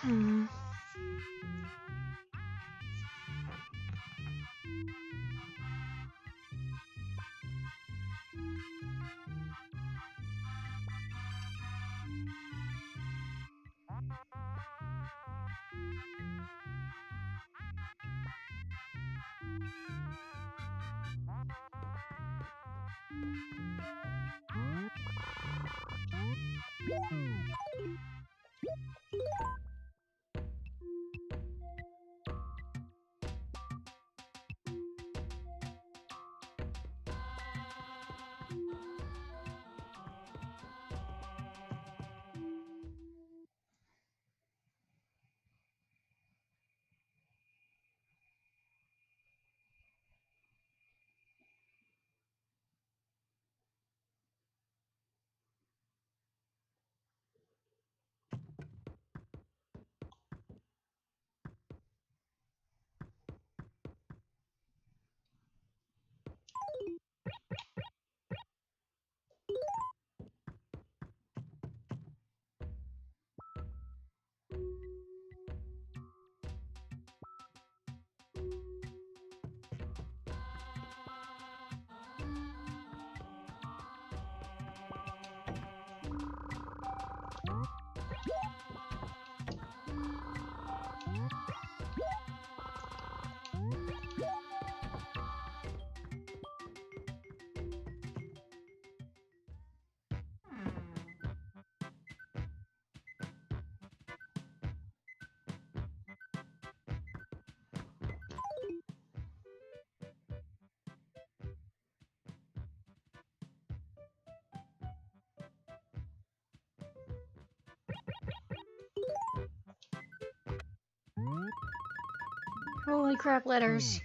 Hmm. Holy crap, letters.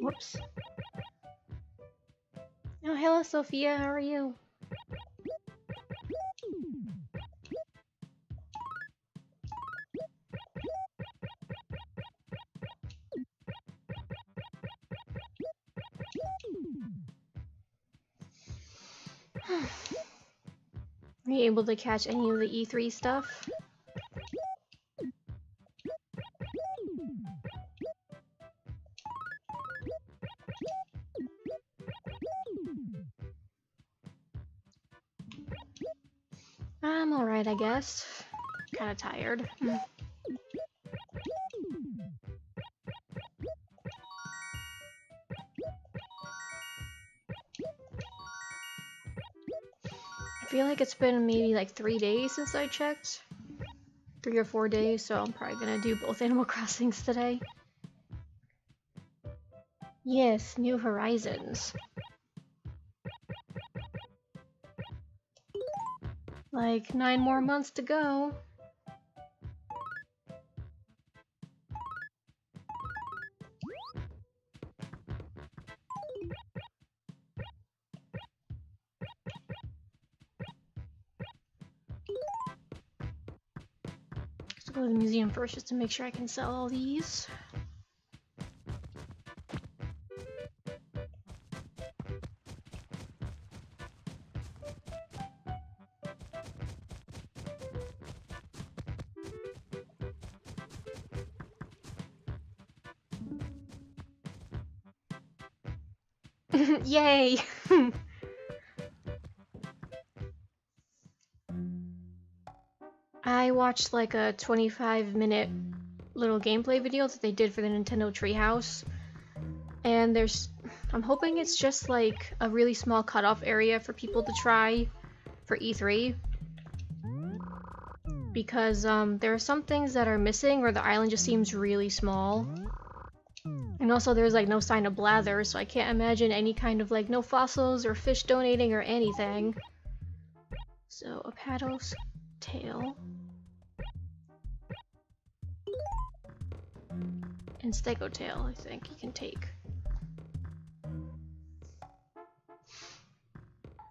Whoops. Oh, hello, Sophia. How are you? Are you able to catch any of the E3 stuff? I'm alright, I guess. Kinda tired. I feel like it's been maybe like 3 days since I checked. 3 or 4 days, so I'm probably gonna do both Animal Crossings today. Yes, New Horizons. Like 9 more months to go. Let's go to the museum first just to make sure I can sell all these. Yay! I watched like a 25-minute little gameplay video that they did for the Nintendo Treehouse, and I'm hoping it's just like a really small cutoff area for people to try for E3, because there are some things that are missing where the island just seems really small. And also there's like no sign of Blather, so I can't imagine any kind of like no fossils or fish donating or anything. So a Paddle's tail. and Stegotail, I think you can take.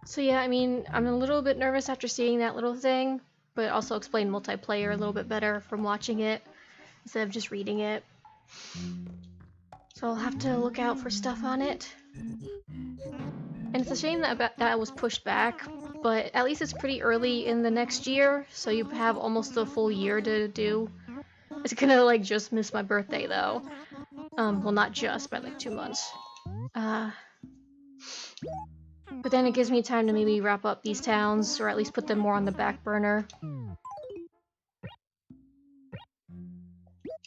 So yeah, I mean, I'm a little bit nervous after seeing that little thing, but also explain multiplayer a little bit better from watching it instead of just reading it. So I'll have to look out for stuff on it. And it's a shame that that was pushed back, but at least it's pretty early in the next year, so you have almost a full year to do. It's gonna like just miss my birthday though. Well, not just, but like 2 months. But then it gives me time to maybe wrap up these towns, or at least put them more on the back burner.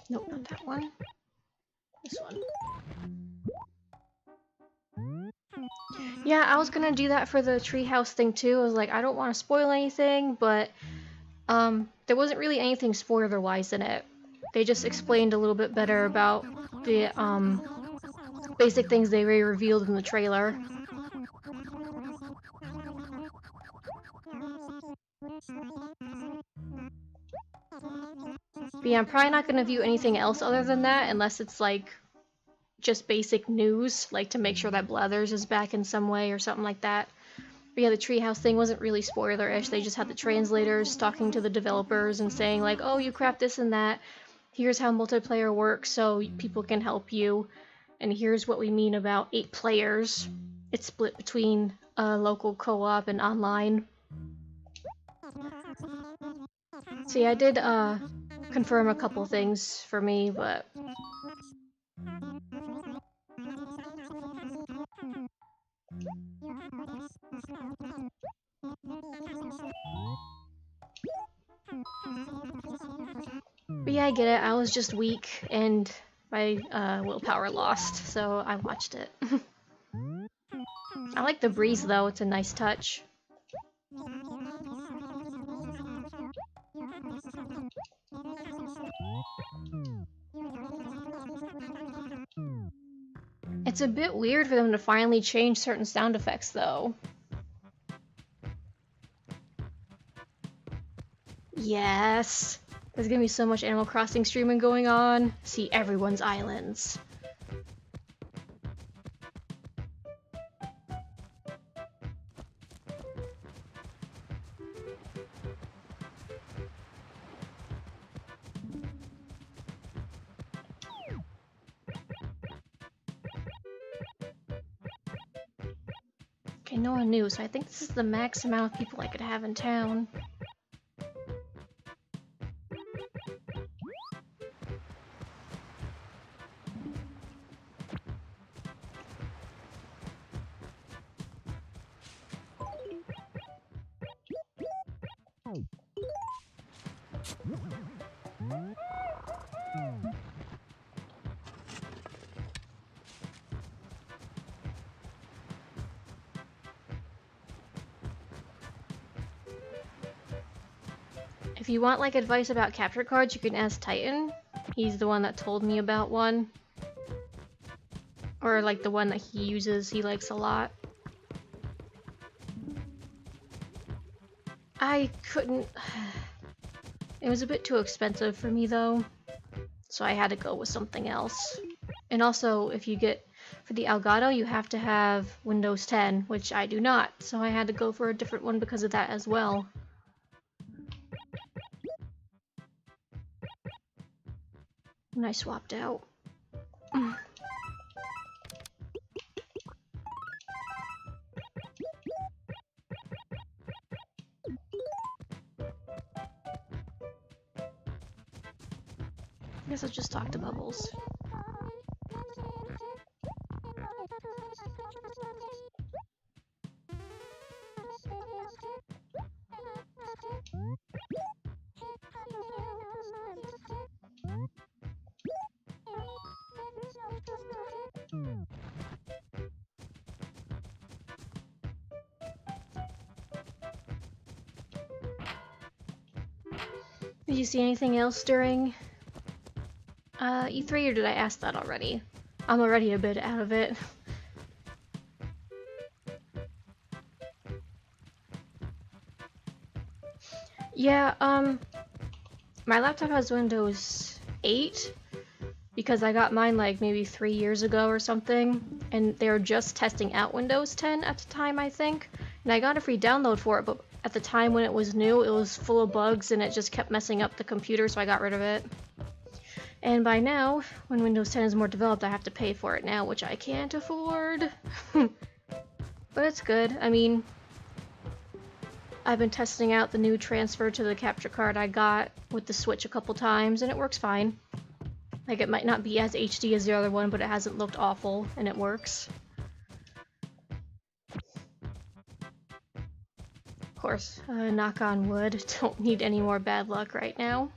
Nope, not that one. This one. Yeah, I was gonna do that for the treehouse thing too. I was like, I don't want to spoil anything, but there wasn't really anything spoiler-wise in it. They just explained a little bit better about the basic things they revealed in the trailer. But yeah, I'm probably not gonna view anything else other than that unless it's like just basic news, like to make sure that Blathers is back in some way or something like that. But yeah, the treehouse thing wasn't really spoiler-ish. They just had the translators talking to the developers and saying like, oh, you craft this and that. Here's how multiplayer works so people can help you. And here's what we mean about 8 players. It's split between local co-op and online. So yeah, I did confirm a couple things for me, but yeah, I get it. I was just weak and my willpower lost, so I watched it. I like the breeze though, it's a nice touch. It's a bit weird for them to finally change certain sound effects though. Yes! There's gonna be so much Animal Crossing streaming going on. See everyone's islands. Okay, no one knew, so I think this is the max amount of people I could have in town. If you want like advice about capture cards, you can ask Titan. He's the one that told me about one. Or like the one that he uses, he likes a lot. I couldn't... It was a bit too expensive for me though, so I had to go with something else. And also, if you get... For the Elgato, you have to have Windows 10, which I do not, so I had to go for a different one because of that as well. And I swapped out. I guess I'll just talk to Bubbles. Did you see anything else during E3, or did I ask that already? I'm already a bit out of it. Yeah, my laptop has Windows 8, because I got mine like maybe 3 years ago or something, and they were just testing out Windows 10 at the time, I think, and I got a free download for it, but at the time when it was new, it was full of bugs and it just kept messing up the computer, so I got rid of it. And by now, when Windows 10 is more developed, I have to pay for it now, which I can't afford. But it's good. I mean, I've been testing out the new transfer to the capture card I got with the Switch a couple times, and it works fine. Like, it might not be as HD as the other one, but it hasn't looked awful, and it works. Of course, knock on wood, don't need any more bad luck right now.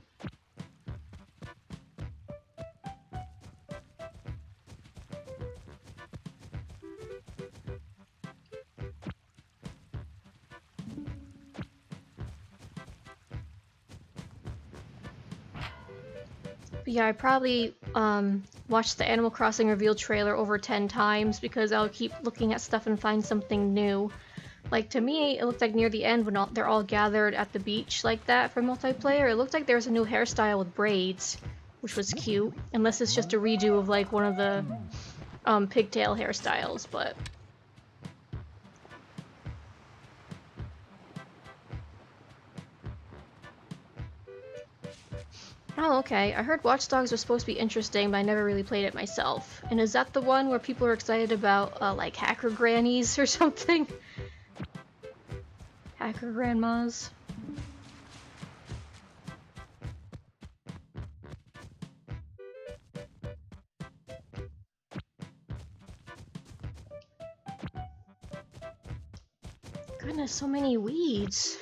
But yeah, I probably watched the Animal Crossing reveal trailer over 10 times because I'll keep looking at stuff and find something new. Like, to me, it looked like near the end when they're all gathered at the beach like that for multiplayer, it looked like there was a new hairstyle with braids, which was cute. Unless it's just a redo of, like, one of the pigtail hairstyles, but... Oh, okay. I heard Watch Dogs was supposed to be interesting, but I never really played it myself. And is that the one where people are excited about, like, hacker grannies or something? Hacker grandmas? Goodness, so many weeds.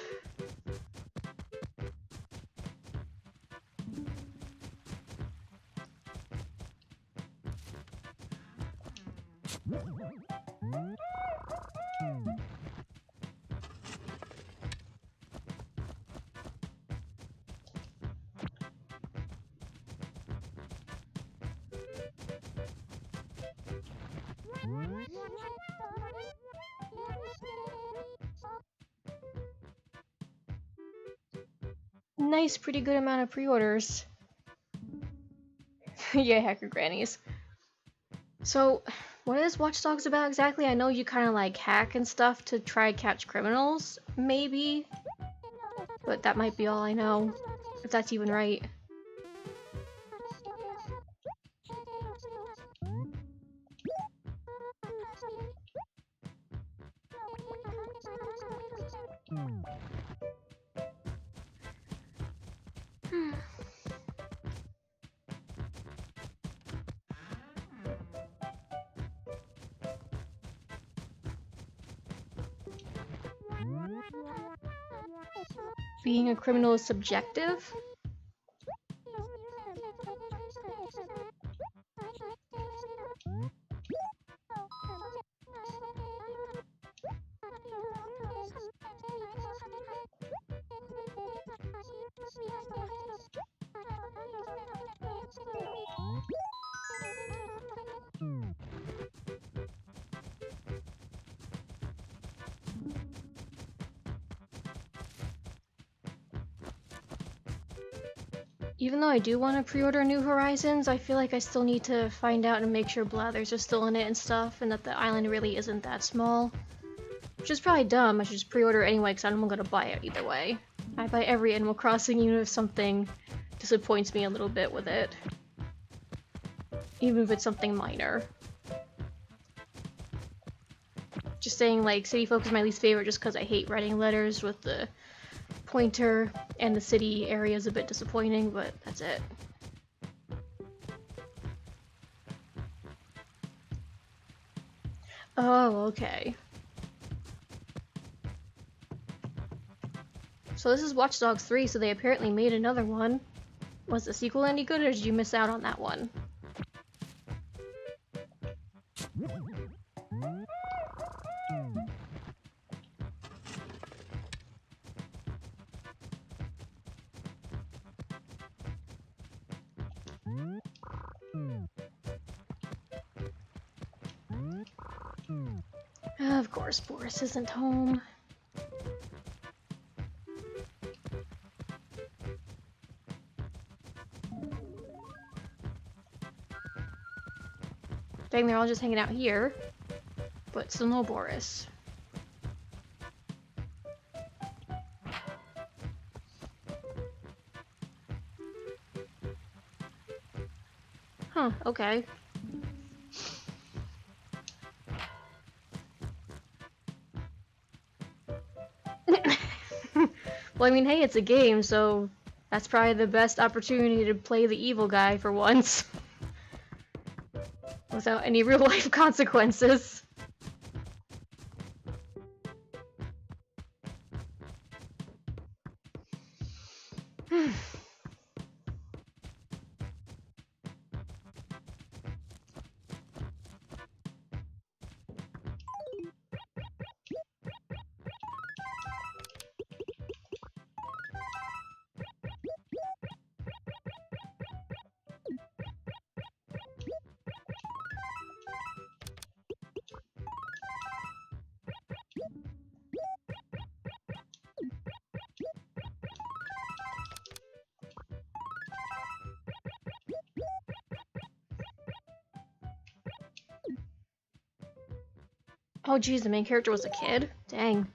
Nice, pretty good amount of pre-orders. Yeah, hacker grannies. So, what is Watch Dogs about exactly? I know you kind of like hack and stuff to try catch criminals, maybe? But that might be all I know, if that's even right. Being a criminal is subjective? Even though I do want to pre-order New Horizons, I feel like I still need to find out and make sure Blathers are still in it and stuff, and that the island really isn't that small. Which is probably dumb, I should just pre-order anyway because I'm gonna buy it either way. I buy every Animal Crossing even if something disappoints me a little bit with it. Even if it's something minor. Just saying, like, City Folk is my least favorite just because I hate writing letters with the pointer, and the city area is a bit disappointing, but that's it. Oh, okay. So this is Watch Dogs 3, so they apparently made another one. Was the sequel any good, or did you miss out on that one? Of course, Boris isn't home. Dang, they're all just hanging out here. But still no Boris. Huh, okay. Well, I mean, hey, it's a game, so that's probably the best opportunity to play the evil guy for once. Without any real-life consequences. Oh geez, the main character was a kid? Dang.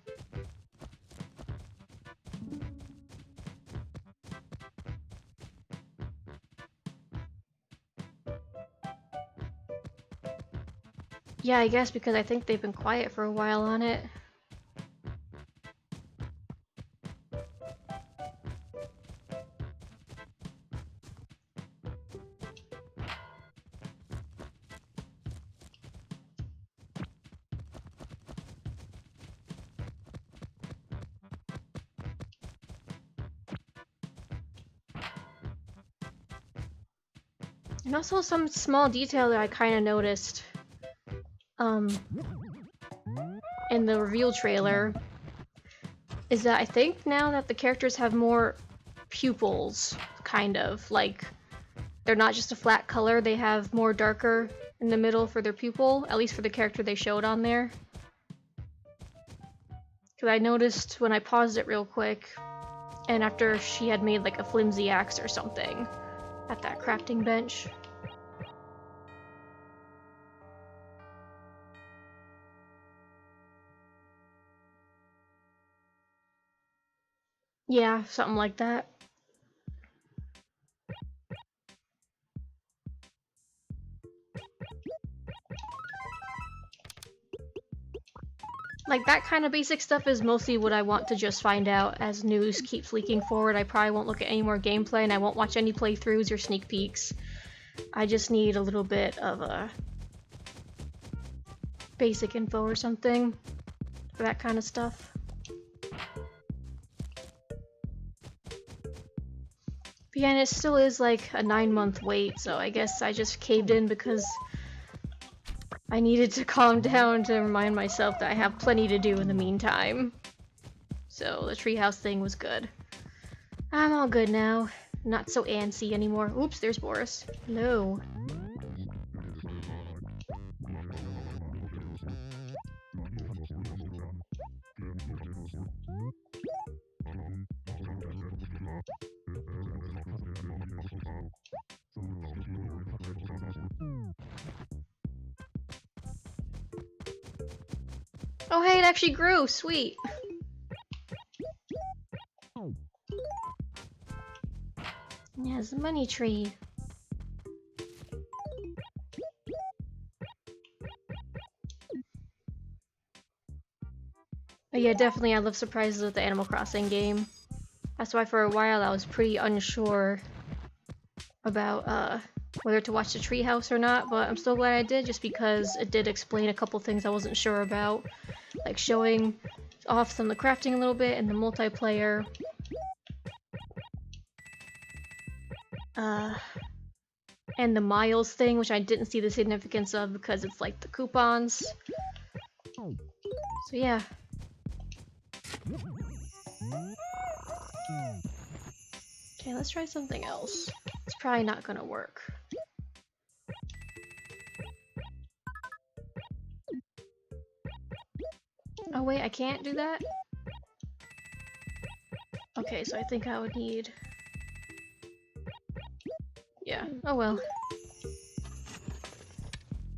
Yeah, I guess because I think they've been quiet for a while on it. And also some small detail that I kind of noticed um, in the reveal trailer is that I think now that the characters have more pupils, kind of, like, they're not just a flat color, they have more darker in the middle for their pupil, at least for the character they showed on there. Because I noticed when I paused it real quick, and after she had made like a flimsy axe or something at that crafting bench. Yeah, something like that. Like, that kind of basic stuff is mostly what I want to just find out as news keeps leaking forward. I probably won't look at any more gameplay, and I won't watch any playthroughs or sneak peeks. I just need a little bit of a basic info or something for that kind of stuff. But yeah, and it still is like a 9-month wait, so I guess I just caved in because I needed to calm down to remind myself that I have plenty to do in the meantime. So the treehouse thing was good. I'm all good now. Not so antsy anymore. Oops, there's Boris. Hello. Oh hey, it actually grew! Sweet! Yeah, it's a money tree. But yeah, definitely I love surprises with the Animal Crossing game. That's why for a while I was pretty unsure about whether to watch the treehouse or not, but I'm so glad I did just because it did explain a couple things I wasn't sure about. Like showing off some of the crafting a little bit and the multiplayer. And the miles thing, which I didn't see the significance of because it's like the coupons. So yeah. Okay, let's try something else. It's probably not gonna work. Oh wait, I can't do that? Okay, so I think I would need... Yeah, oh well.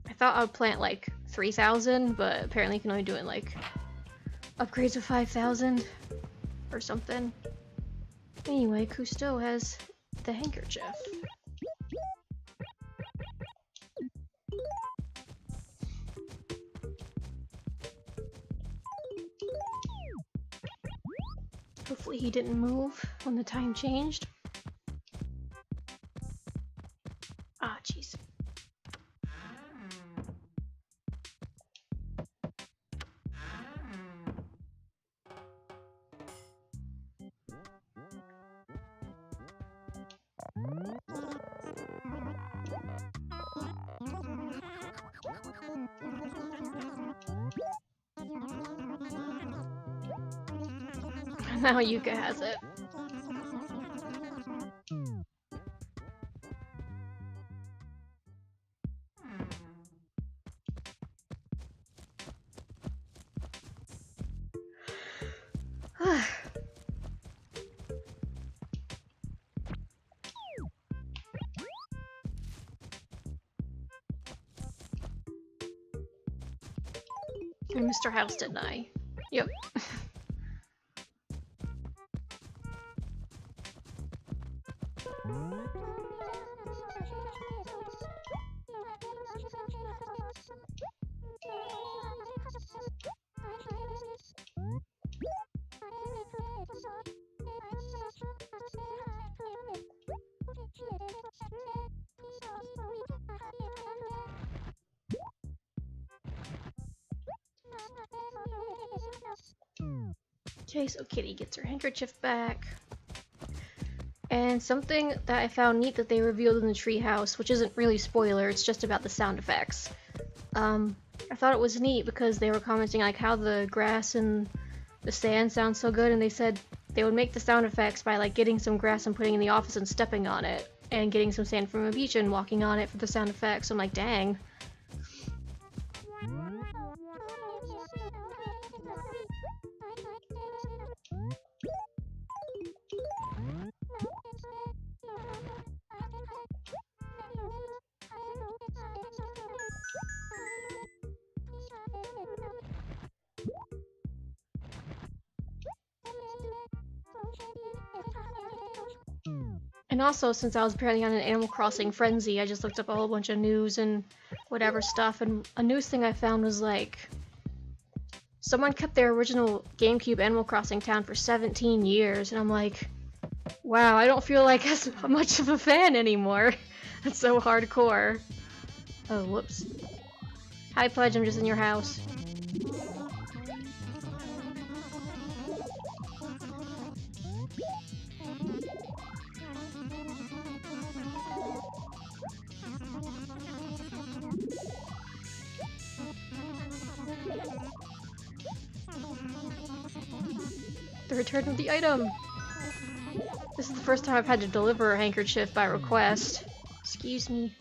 I thought I would plant like 3,000, but apparently you can only do it in like upgrades of 5,000 or something. Anyway, Cousteau has the handkerchief. Hopefully he didn't move when the time changed. Ah, jeez. Now Yuka has it. And Mr. House didn't I? Yep. Okay, so Kitty gets her handkerchief back. And something that I found neat that they revealed in the treehouse, which isn't really spoiler, it's just about the sound effects. I thought it was neat because they were commenting like how the grass and the sand sound so good, and they said they would make the sound effects by like getting some grass and putting it in the office and stepping on it, and getting some sand from a beach and walking on it for the sound effects. I'm like, dang. And also, since I was apparently on an Animal Crossing frenzy, I just looked up a whole bunch of news and whatever stuff, and a news thing I found was like, someone kept their original GameCube Animal Crossing town for 17 years, and I'm like, wow, I don't feel like as much of a fan anymore. That's so hardcore. Oh, whoops. Hi, Pudge, I'm just in your house. The return of the item! This is the first time I've had to deliver a handkerchief by request. Excuse me.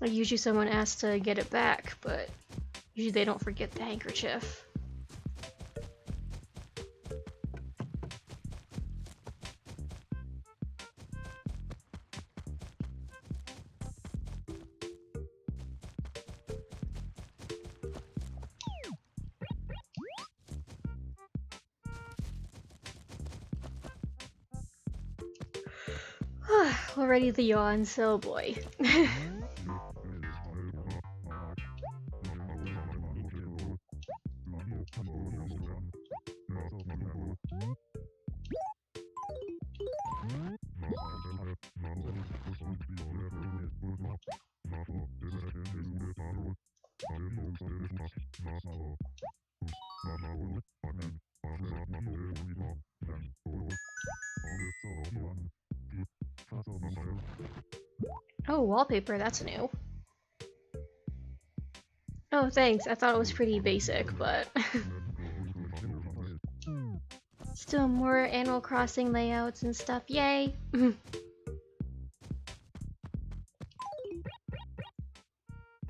Like, usually someone asks to get it back, but usually they don't forget the handkerchief. Already the yawns, oh boy. Oh, wallpaper, that's new. Oh, thanks. I thought it was pretty basic, but... Still more Animal Crossing layouts and stuff, yay!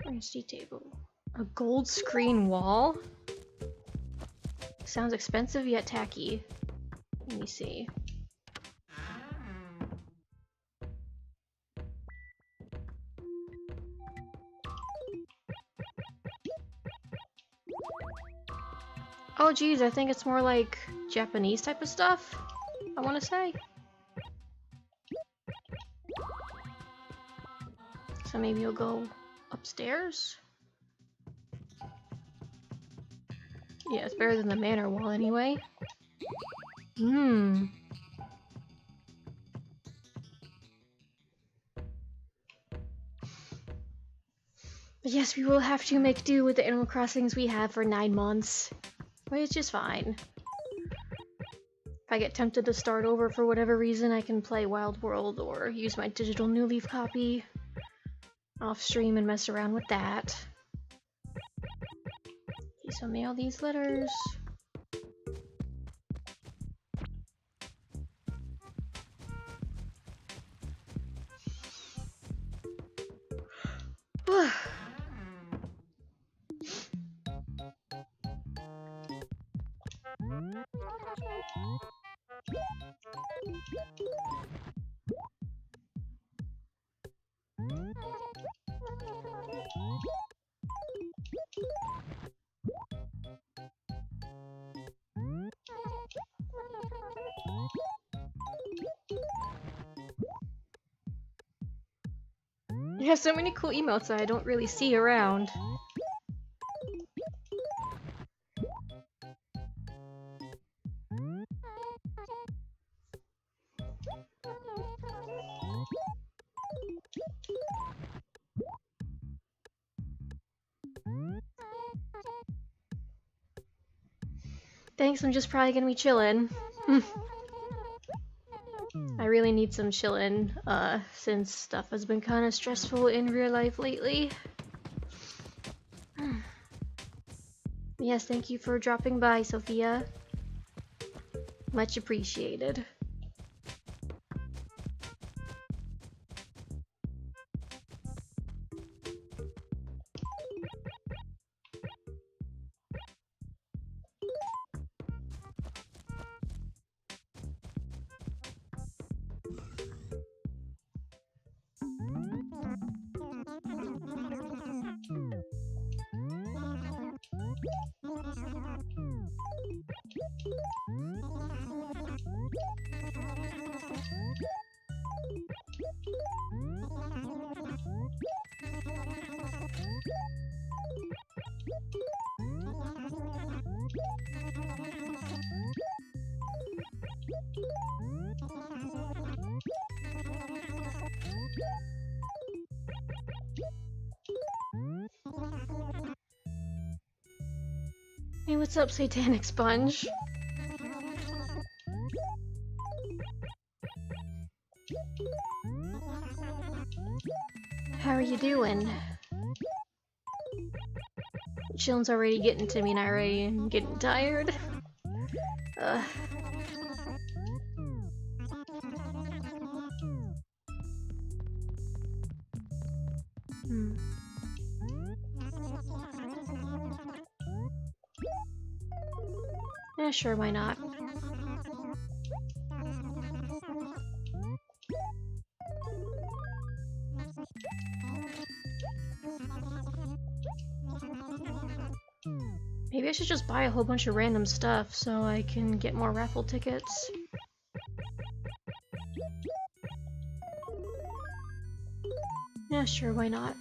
RNG table. A gold screen wall? Sounds expensive yet tacky. Let me see. Oh geez, I think it's more like Japanese type of stuff, I want to say. So maybe you'll go upstairs? Yeah, it's better than the manor wall anyway. Hmm. But yes, we will have to make do with the Animal Crossings we have for 9 months. Which is fine. If I get tempted to start over for whatever reason, I can play Wild World or use my digital New Leaf copy off stream and mess around with that. Okay, so mail these letters. You have so many cool emotes that I don't really see around. Thanks, I'm just probably gonna be chillin'. I really need some chillin', since stuff has been kinda stressful in real life lately. Yes, thank you for dropping by, Sophia. Much appreciated. Hey, what's up, Satanic Sponge? How are you doing? Chillin's already getting to me and I already am getting tired. Ugh. Yeah, sure, why not? Maybe I should just buy a whole bunch of random stuff so I can get more raffle tickets. Yeah, sure, why not?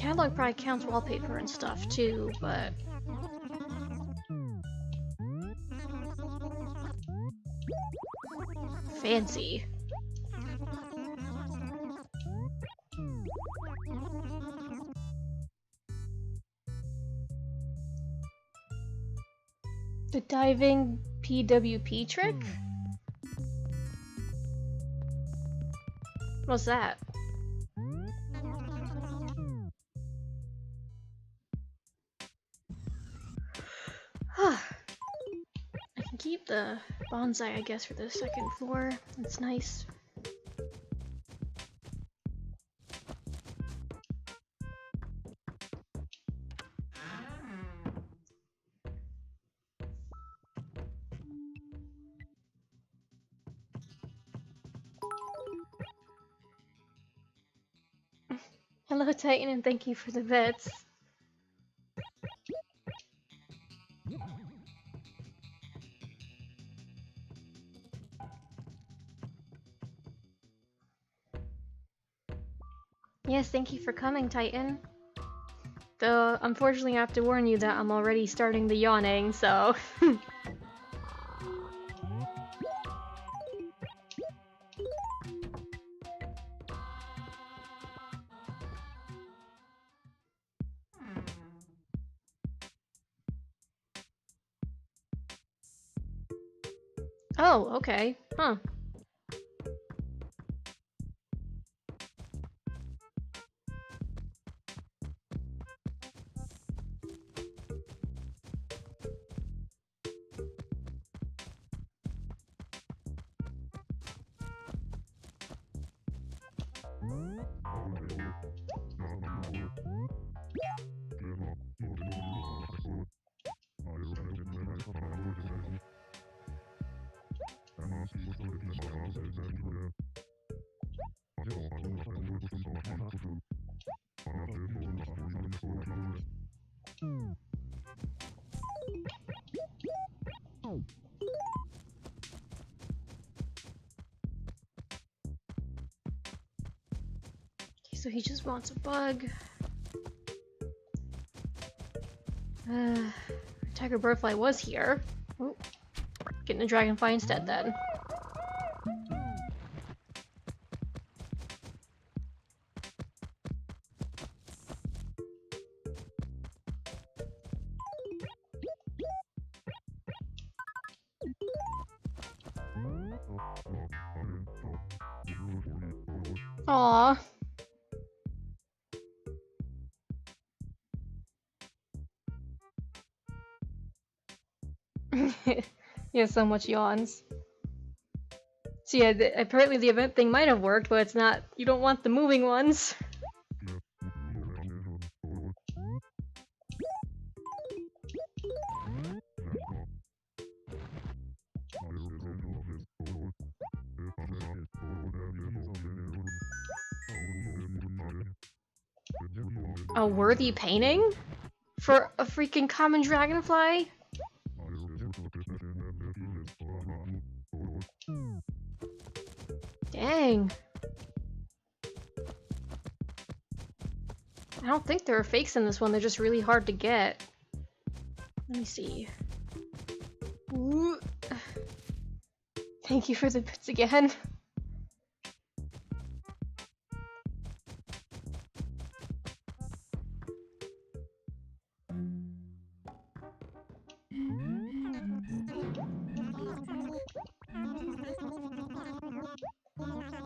catalog probably counts wallpaper and stuff too, but... Fancy. The diving PWP trick? What's that? I can keep the bonsai, I guess, for the second floor. That's nice. Hello, Titan, and thank you for the bets. Yes, thank you for coming, Titan. Though, unfortunately, I have to warn you that I'm already starting the yawning, so... Oh, okay. Huh. So he just wants a bug. Tiger Birdfly was here. Oh, getting the Dragonfly instead then. Aww. He has so much yawns. So yeah, apparently the event thing might have worked, but it's not. You don't want the moving ones. A worthy painting? For a freaking common dragonfly? Dang. I don't think there are fakes in this one, they're just really hard to get. Let me see. Ooh. Thank you for the bits again.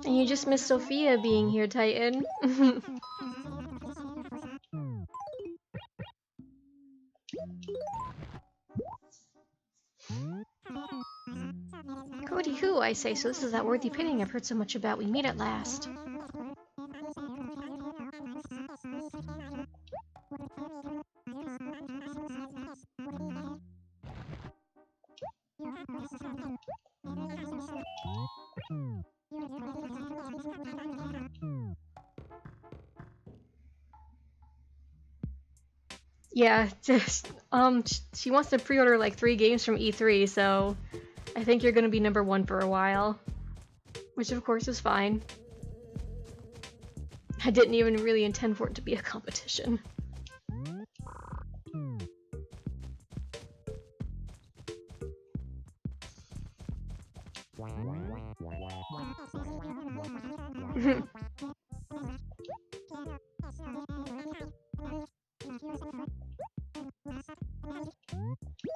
And you just missed Sophia being here, Titan. Cody who, I say, so this is that worthy painting I've heard so much about. We meet at last. Yeah, just, she wants to pre-order like 3 games from E3, so I think you're gonna be #1 for a while. Which of course is fine. I didn't even really intend for it to be a competition.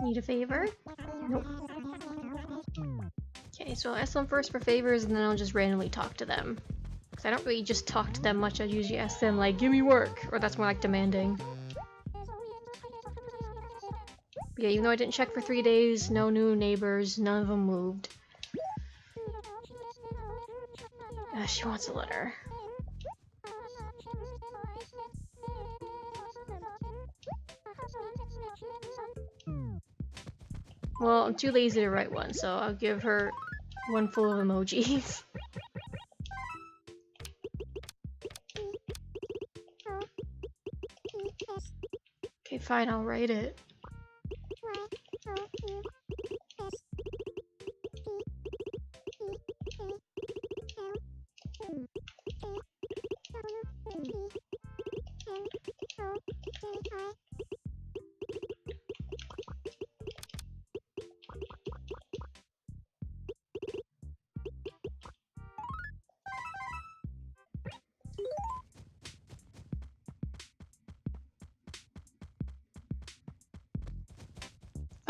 Need a favor? Nope. Okay, so I'll ask them first for favors and then I'll just randomly talk to them. Because I don't really just talk to them much, I usually ask them like, give me work, or that's more like demanding. But yeah, even though I didn't check for 3 days, no new neighbors, none of them moved. She wants a letter. Well, I'm too lazy to write one, so I'll give her one full of emojis. Okay, fine, I'll write it.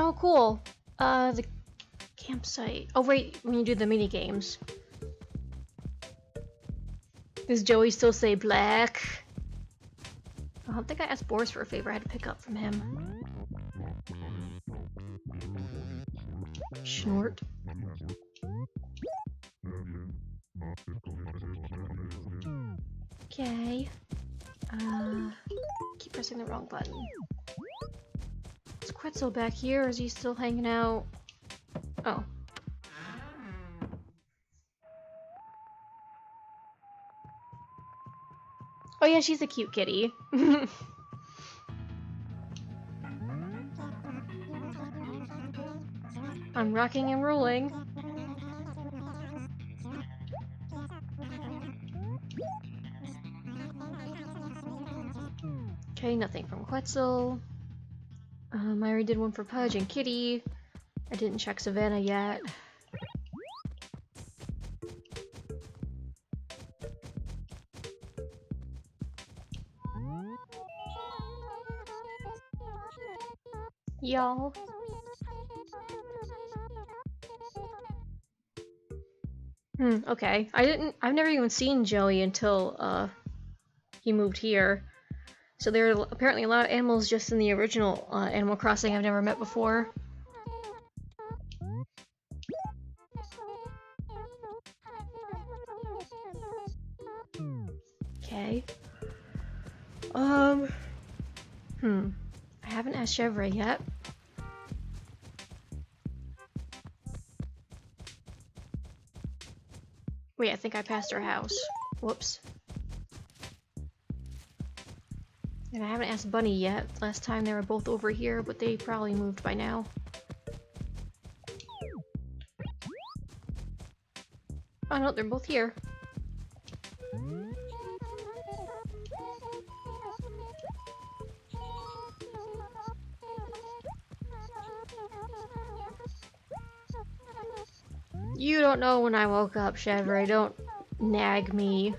Oh, cool. The campsite. Oh, wait, when you do the mini games. Does Joey still say black? I don't think I asked Boris for a favor. I had to pick up from him. Snort. Okay. Keep pressing the wrong button. Is Quetzal back here, or is he still hanging out? Oh. Oh yeah, she's a cute kitty. I'm rocking and rolling. Okay, nothing from Quetzal. I already did one for Pudge and Kitty. I didn't check Savannah yet. Y'all. Okay. I've never even seen Joey until, he moved here. So there are apparently a lot of animals just in the original, Animal Crossing I've never met before. Okay. I haven't asked Chevre yet. Wait, I think I passed her house. Whoops. And I haven't asked Bunny yet. Last time they were both over here, but they probably moved by now. Oh no, they're both here. You don't know when I woke up, Chevre. Don't nag me.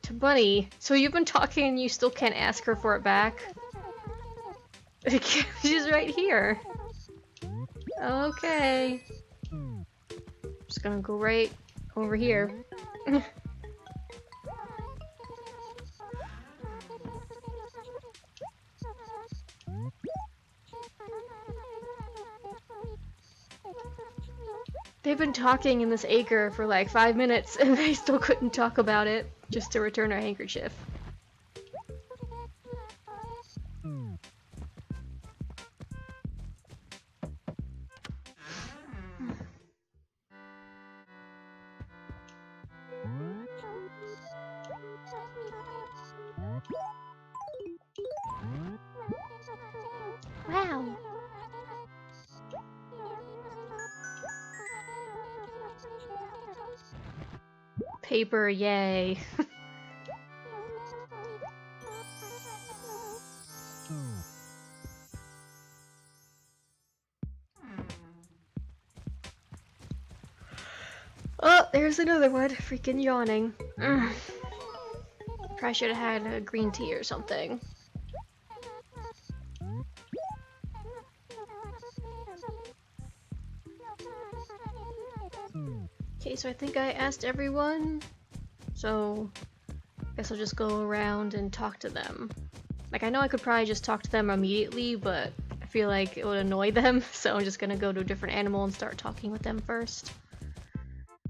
To Bunny. So you've been talking and you still can't ask her for it back? She's right here. Okay. Just gonna go right over here. They've been talking in this acre for like 5 minutes and they still couldn't talk about it just to return our handkerchief. Wow. Paper, yay. there's another one. Freaking yawning. Probably should have had a green tea or something. Okay, so I think I asked everyone. So I guess I'll just go around and talk to them. Like, I know I could probably just talk to them immediately, but I feel like it would annoy them, so I'm just gonna go to a different animal and start talking with them first.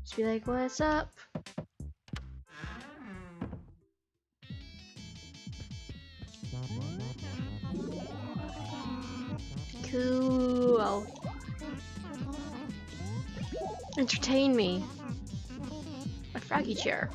Just be like, what's up? Cool. Entertain me. A froggy chair.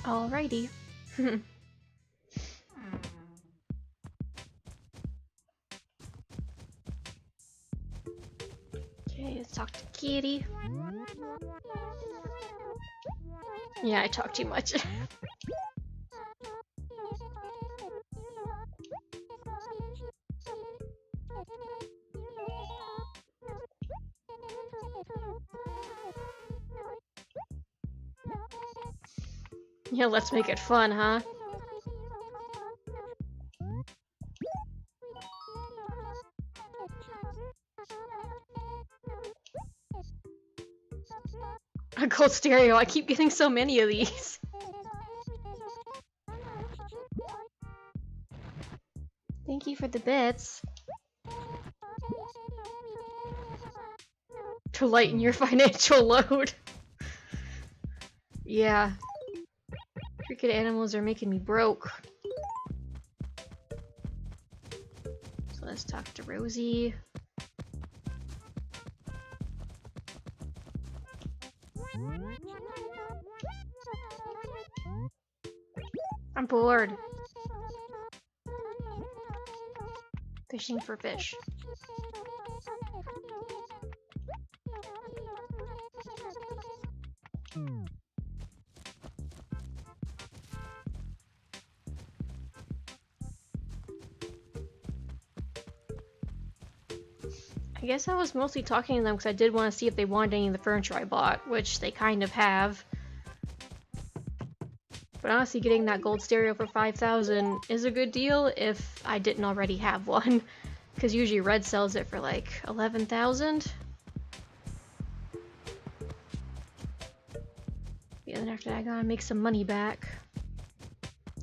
Alrighty. Okay, let's talk to Kitty. Yeah, I talk too much. Yeah, let's make it fun, huh? A gold stereo, I keep getting so many of these. Thank you for the bits. To lighten your financial load. Yeah. Freaking animals are making me broke. So let's talk to Rosie. I'm bored. Fishing for fish. I guess I was mostly talking to them because I did want to see if they wanted any of the furniture I bought, which they kind of have. But honestly, getting that gold stereo for 5,000 is a good deal if I didn't already have one. Because usually Red sells it for like 11,000. Yeah, then after that I gotta make some money back.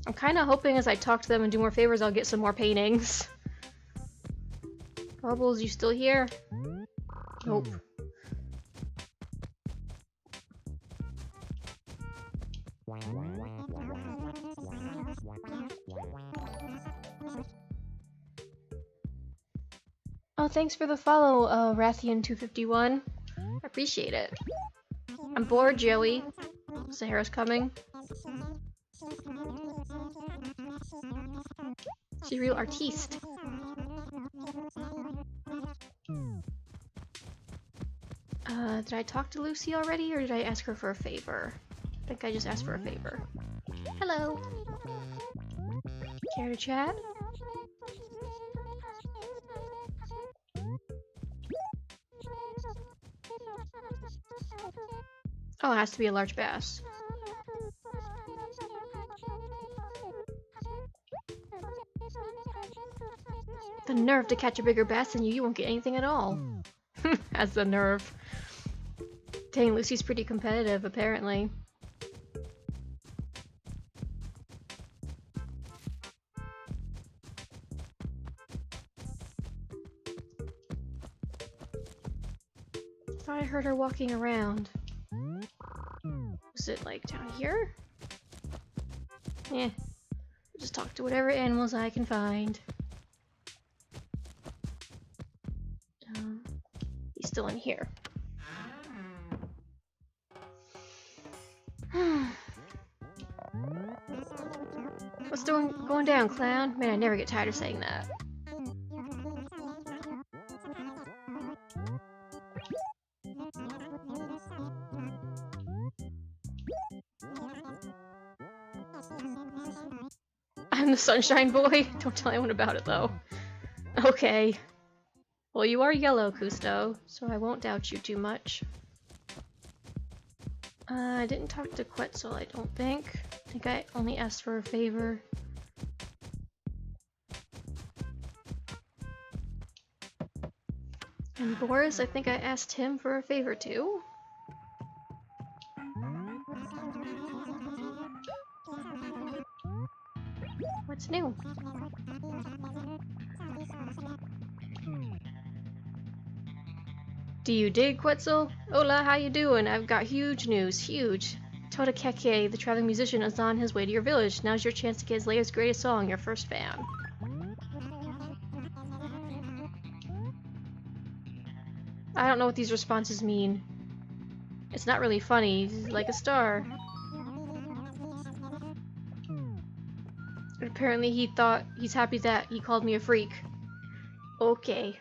I'm kind of hoping as I talk to them and do more favors I'll get some more paintings. Bubbles, you still here? Nope. Oh, thanks for the follow, Rathian251. I appreciate it. I'm bored, Joey. Sahara's coming. She's a real artiste. Did I talk to Lucy already, or did I ask her for a favor? I think I just asked for a favor. Hello. Care to chat? Oh, it has to be a large bass. The nerve to catch a bigger bass than you won't get anything at all. Has the nerve. Dang, Lucy's pretty competitive, apparently. I thought I heard her walking around. Was it like down here? Eh. Just talk to whatever animals I can find. still in here. What's going down, clown? Man, I never get tired of saying that. I'm the Sunshine Boy? Don't tell anyone about it, though. Okay. Well, you are yellow, Cousteau, so I won't doubt you too much. I didn't talk to Quetzal, I don't think. I think I only asked for a favor. And Boris, I think I asked him for a favor too. What's new? Do you dig, Quetzal? Hola, how you doing? I've got huge news, huge. Todakeke, the traveling musician, is on his way to your village. Now's your chance to get his latest greatest song, your first fan. I don't know what these responses mean. It's not really funny, he's like a star. Apparently he's happy that he called me a freak. Okay.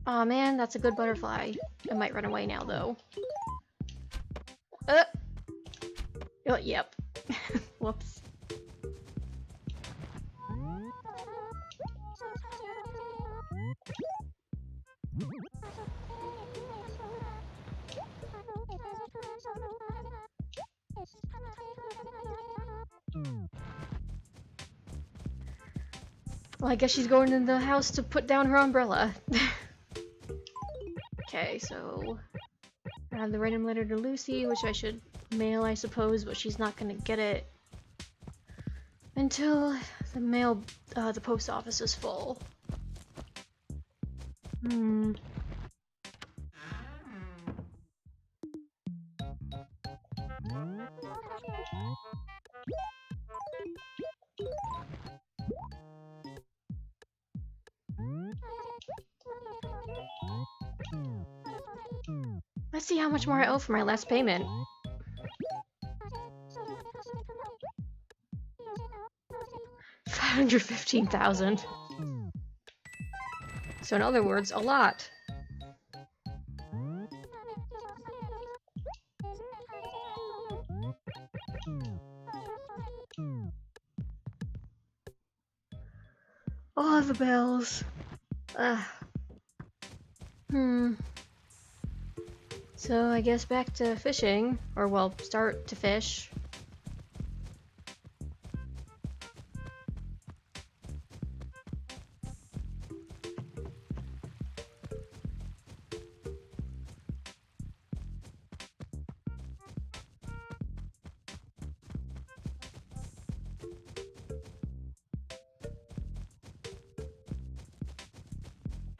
Aw man, that's a good butterfly. I might run away now though. Oh, yep. Whoops. Well, I guess she's going in the house to put down her umbrella. Okay, so I have the random letter to Lucy, which I should mail, I suppose, but she's not gonna get it until the post office is full. Let's see how much more I owe for my last payment. $515,000. So in other words, a lot. Oh, the bells. So I guess back to fishing, or well, start to fish.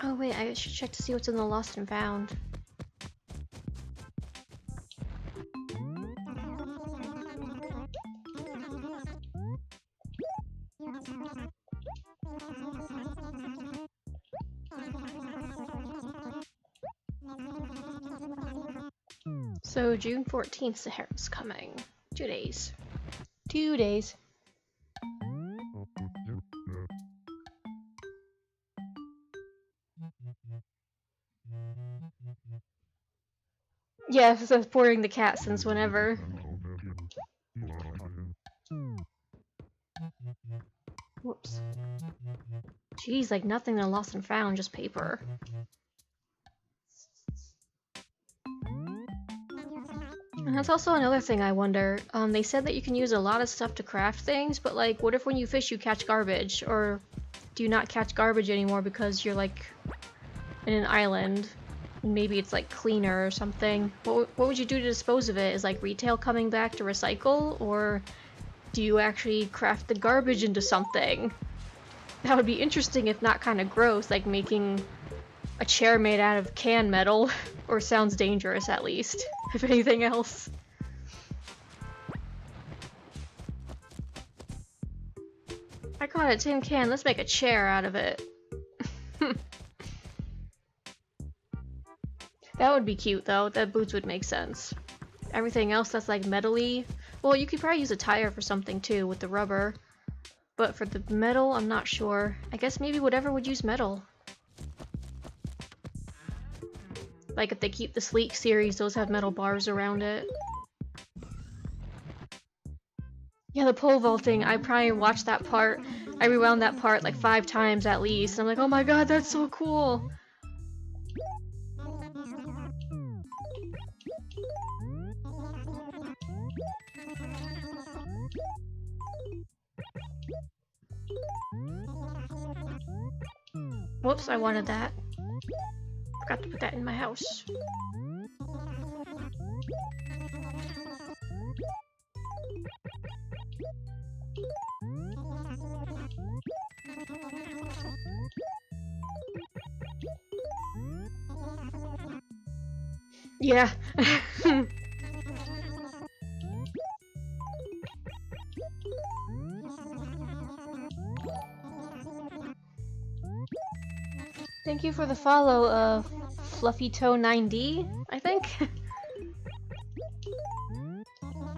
Oh wait, I should check to see what's in the lost and found. So June 14th, Sahara's coming. 2 days. 2 days. Yeah, supporting the cat since whenever. Whoops. Jeez, like nothing in Lost and Found, just paper. And that's also another thing I wonder. They said that you can use a lot of stuff to craft things, but like, what if when you fish you catch garbage? Or do you not catch garbage anymore because you're like in an island? And maybe it's like cleaner or something. What would you do to dispose of it? Is like retail coming back to recycle? Or do you actually craft the garbage into something? That would be interesting if not kind of gross, like making a chair made out of can metal. Or sounds dangerous at least, if anything else. caught a tin can, let's make a chair out of it. That would be cute though, that boots would make sense. Everything else that's like metal-y, well, you could probably use a tire for something too with the rubber. But for the metal, I'm not sure. I guess maybe whatever would use metal. Like if they keep the Sleek series, those have metal bars around it. Yeah, the pole vaulting, I probably watched that part. I rewound that part like 5 times at least. I'm like, oh my god, that's so cool! Whoops, I wanted that. Forgot to put that in my house. Yeah. Thank you for the follow, FluffyToe9D, I think.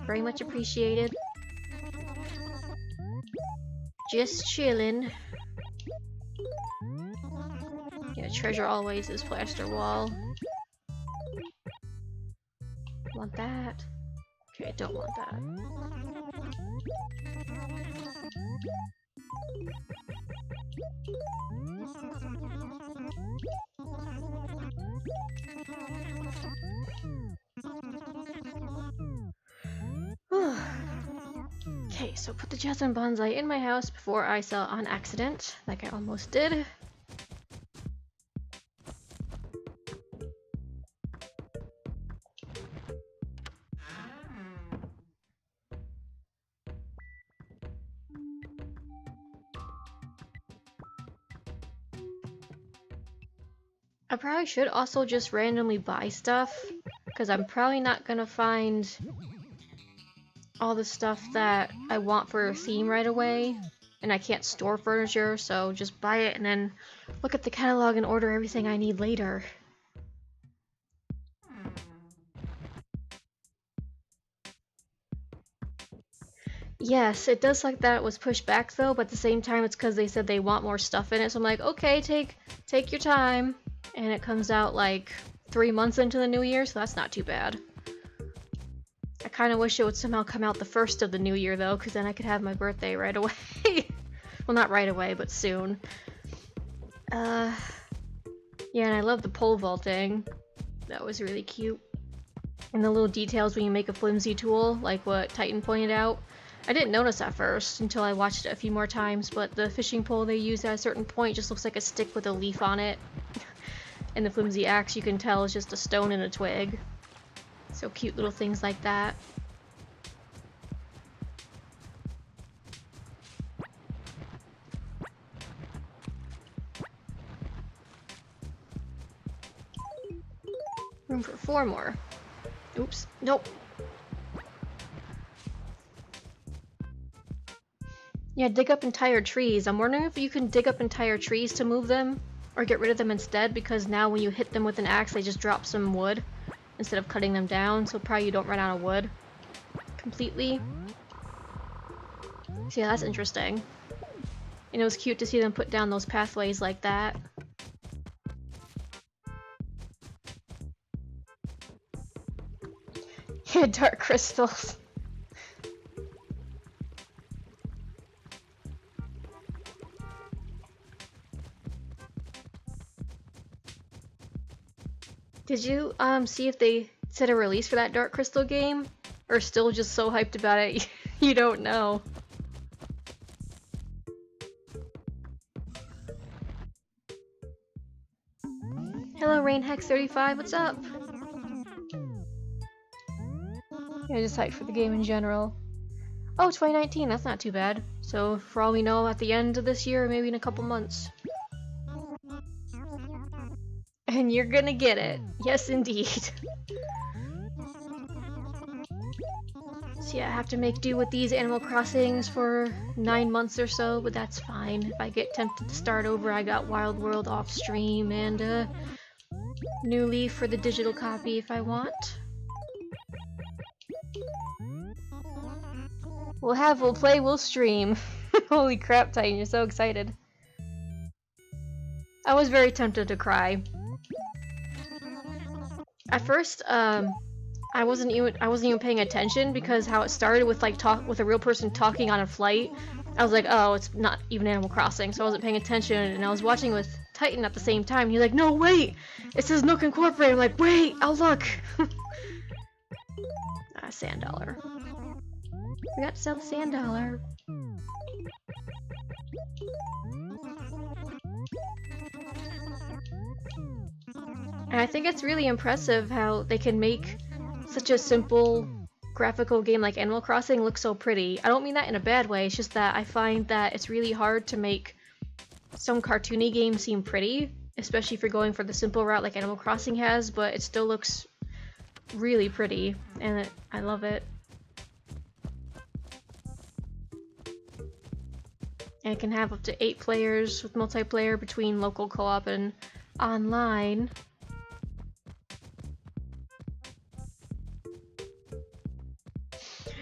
Very much appreciated. Just chillin'. Yeah, treasure always is plaster wall. Want that? Okay, don't want that. Okay, so put the jasmine bonsai in my house before I sell on accident, like I almost did. I probably should also just randomly buy stuff, because I'm probably not gonna find all the stuff that I want for a theme right away, and I can't store furniture, so just buy it and then look at the catalog and order everything I need later. Yes, it does like that it was pushed back though, but at the same time it's because they said they want more stuff in it, so I'm like, okay, take your time. And it comes out like 3 months into the new year, so that's not too bad. I kind of wish it would somehow come out the first of the new year though, because then I could have my birthday right away. Well, not right away, but soon. Yeah, and I love the pole vaulting. That was really cute. And the little details when you make a flimsy tool, like what Titan pointed out. I didn't notice at first until I watched it a few more times, but the fishing pole they use at a certain point just looks like a stick with a leaf on it. And the flimsy axe, you can tell, is just a stone and a twig. So cute little things like that. Room for 4 more. Oops, nope. Yeah, dig up entire trees. I'm wondering if you can dig up entire trees to move them, or get rid of them instead, because now when you hit them with an axe, they just drop some wood instead of cutting them down, so probably you don't run out of wood completely. So yeah, that's interesting. And it was cute to see them put down those pathways like that. Yeah, dark crystals. Did you see if they set a release for that Dark Crystal game? Or still just so hyped about it you don't know? Hello RainHex35, what's up? Yeah, just hyped for the game in general. Oh, 2019, that's not too bad. So for all we know, at the end of this year, maybe in a couple months. And you're gonna get it. Yes, indeed. So yeah, I have to make do with these Animal Crossings for 9 months or so, but that's fine. If I get tempted to start over, I got Wild World off stream and New Leaf for the digital copy if I want. We'll play, we'll stream. Holy crap, Titan, you're so excited. I was very tempted to cry. At first, I wasn't even paying attention because how it started with like with a real person talking on a flight. I was like, oh, it's not even Animal Crossing, so I wasn't paying attention, and I was watching with Titan at the same time. He's like, no, wait, it says Nook Incorporated. I'm like, wait, I'll look. Sand dollar. We got to sell the sand dollar. And I think it's really impressive how they can make such a simple graphical game like Animal Crossing look so pretty. I don't mean that in a bad way, it's just that I find that it's really hard to make some cartoony games seem pretty, especially if you're going for the simple route like Animal Crossing has, but it still looks really pretty, and I love it. And it can have up to 8 players with multiplayer between local co-op and online.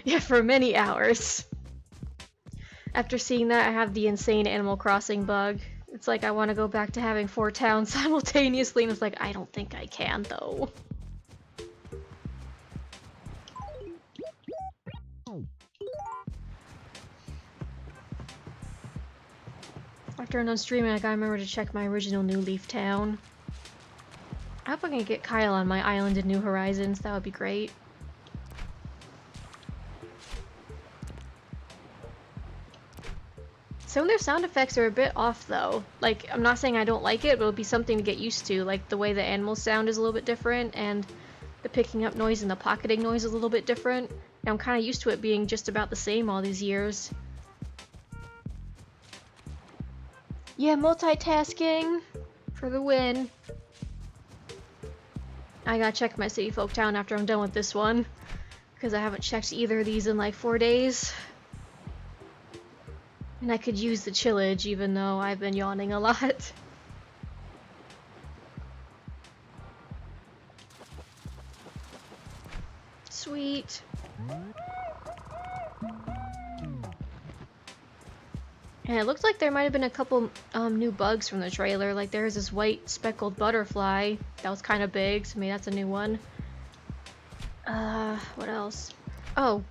Yeah, for many hours. After seeing that, I have the insane Animal Crossing bug. It's like I want to go back to having 4 towns simultaneously, and it's like, I don't think I can, though. After I'm done streaming, I gotta remember to check my original New Leaf town. I hope I can get Kyle on my island in New Horizons, that would be great. Some of their sound effects are a bit off though. Like, I'm not saying I don't like it, but it'll be something to get used to. Like, the way the animals sound is a little bit different, and the picking up noise and the pocketing noise is a little bit different. And I'm kind of used to it being just about the same all these years. Yeah, multitasking for the win. I gotta check my City Folk town after I'm done with this one, because I haven't checked either of these in like 4 days. And I could use the chillage, even though I've been yawning a lot. Sweet. And it looks like there might have been a couple new bugs from the trailer. Like there's this white speckled butterfly that was kind of big, so maybe that's a new one. What else? Oh,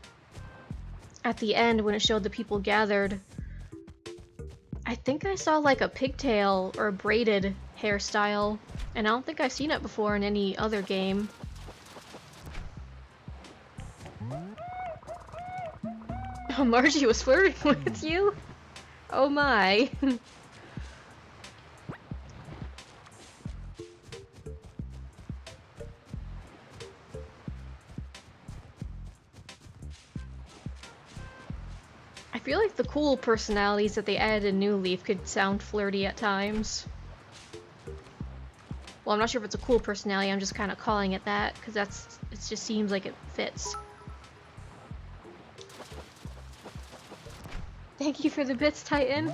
at the end when it showed the people gathered, I think I saw like a pigtail or a braided hairstyle, and I don't think I've seen it before in any other game. Oh, Margie was flirting with you? Oh my. I feel like the cool personalities that they added in New Leaf could sound flirty at times. Well, I'm not sure if it's a cool personality, I'm just kind of calling it that, because it just seems like it fits. Thank you for the bits, Titan.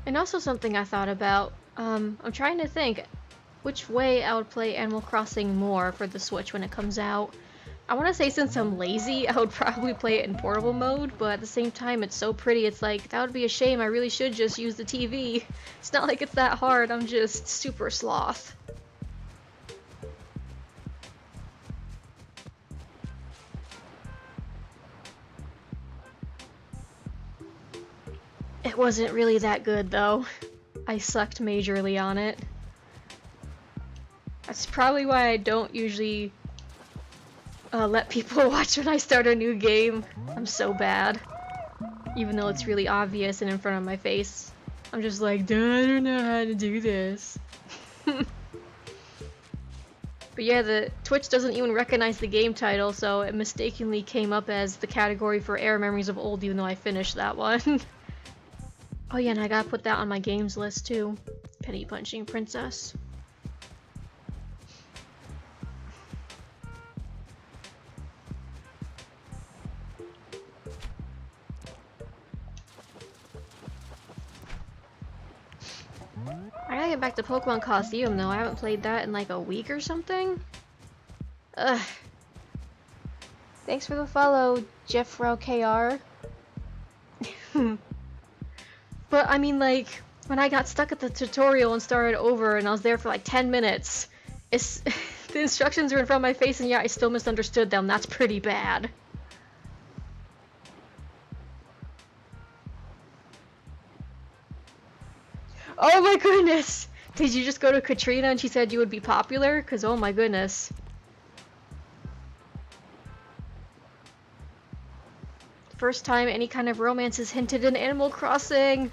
And also something I thought about, I'm trying to think which way I would play Animal Crossing more for the Switch when it comes out. I want to say since I'm lazy, I would probably play it in portable mode, but at the same time it's so pretty, it's like, that would be a shame, I really should just use the TV. It's not like it's that hard, I'm just super sloth. It wasn't really that good though. I sucked majorly on it. That's probably why I don't usually let people watch when I start a new game. I'm so bad. Even though it's really obvious and in front of my face. I'm just like, I don't know how to do this. But yeah, the Twitch doesn't even recognize the game title, so it mistakenly came up as the category for Air Memories of Old, even though I finished that one. Oh yeah, and I gotta put that on my games list too. Penny Punching Princess. I gotta get back to Pokemon Coliseum though. I haven't played that in like a week or something. Ugh. Thanks for the follow, Jeffro KR. But I mean, like, when I got stuck at the tutorial and started over and I was there for like 10 minutes, it's the instructions were in front of my face and yeah, I still misunderstood them. That's pretty bad. Oh my goodness! Did you just go to Katrina and she said you would be popular? Cause oh my goodness. First time any kind of romance is hinted in Animal Crossing!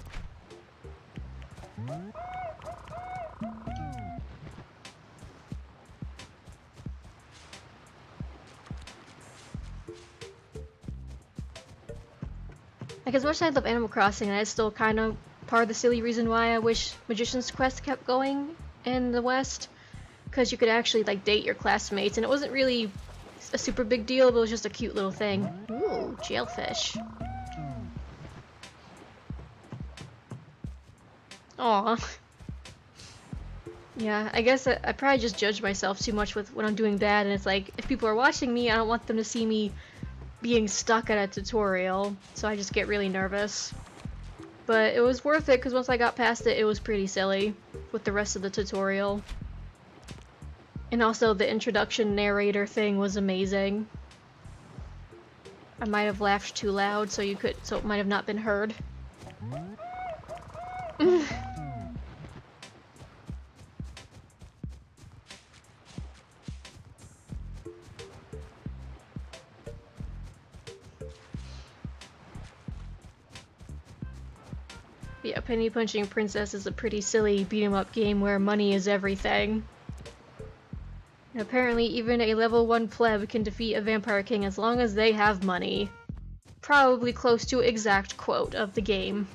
Like, as much as I love Animal Crossing, and it's still kind of part of the silly reason why I wish Magician's Quest kept going in the West. Because you could actually, like, date your classmates, and it wasn't really a super big deal, but it was just a cute little thing. Ooh, jailfish. Aw. Yeah, I guess I probably just judge myself too much with when I'm doing bad, and it's like, if people are watching me, I don't want them to see me being stuck at a tutorial, so I just get really nervous. But it was worth it, because once I got past it, it was pretty silly with the rest of the tutorial. And also the introduction narrator thing was amazing. I might have laughed too loud, so it might have not been heard. Yeah, Penny Punching Princess is a pretty silly beat-em-up game where money is everything. And apparently even a level 1 pleb can defeat a Vampire King as long as they have money. Probably close to exact quote of the game.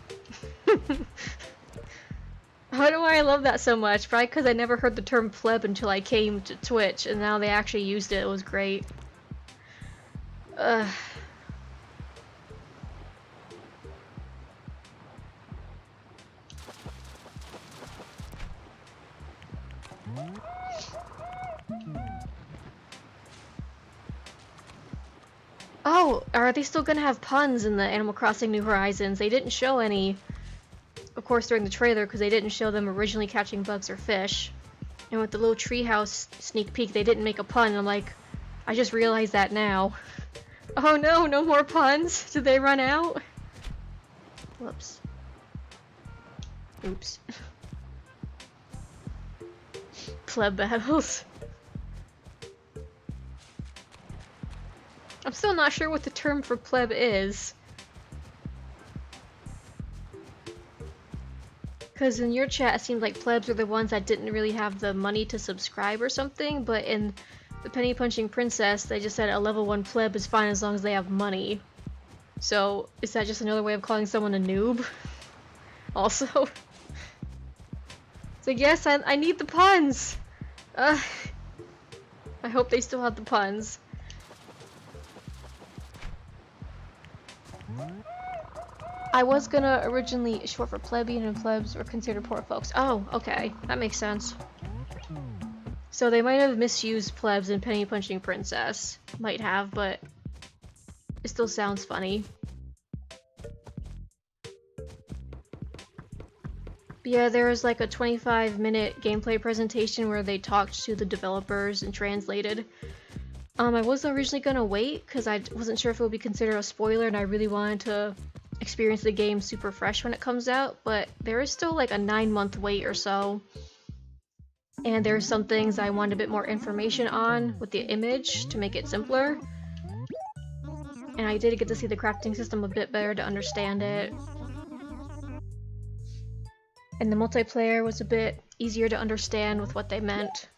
How do I love that so much? Probably because I never heard the term pleb until I came to Twitch, and now they actually used it. It was great. Ugh. Oh, are they still gonna have puns in the Animal Crossing New Horizons? They didn't show any, of course, during the trailer, because they didn't show them originally catching bugs or fish. And with the little treehouse sneak peek, they didn't make a pun, and I'm like, I just realized that now. Oh no, no more puns? Did they run out? Whoops. Oops. Pleb battles. I'm still not sure what the term for pleb is. Because in your chat, it seemed like plebs are the ones that didn't really have the money to subscribe or something, but in the Penny Punching Princess, they just said a level 1 pleb is fine as long as they have money. So, is that just another way of calling someone a noob? Also? So yes, I need the puns! I hope they still have the puns. I was gonna originally short for plebeian, and plebs were considered poor folks. Oh, okay. That makes sense. So they might have misused plebs in Penny Punching Princess. Might have, but it still sounds funny. But yeah, there was like a 25-minute gameplay presentation where they talked to the developers and translated. I was originally gonna wait because I wasn't sure if it would be considered a spoiler, and I really wanted to experience the game super fresh when it comes out, but there is still like a 9-month wait or so. And there's some things I wanted a bit more information on with the image to make it simpler. And I did get to see the crafting system a bit better to understand it. And the multiplayer was a bit easier to understand with what they meant.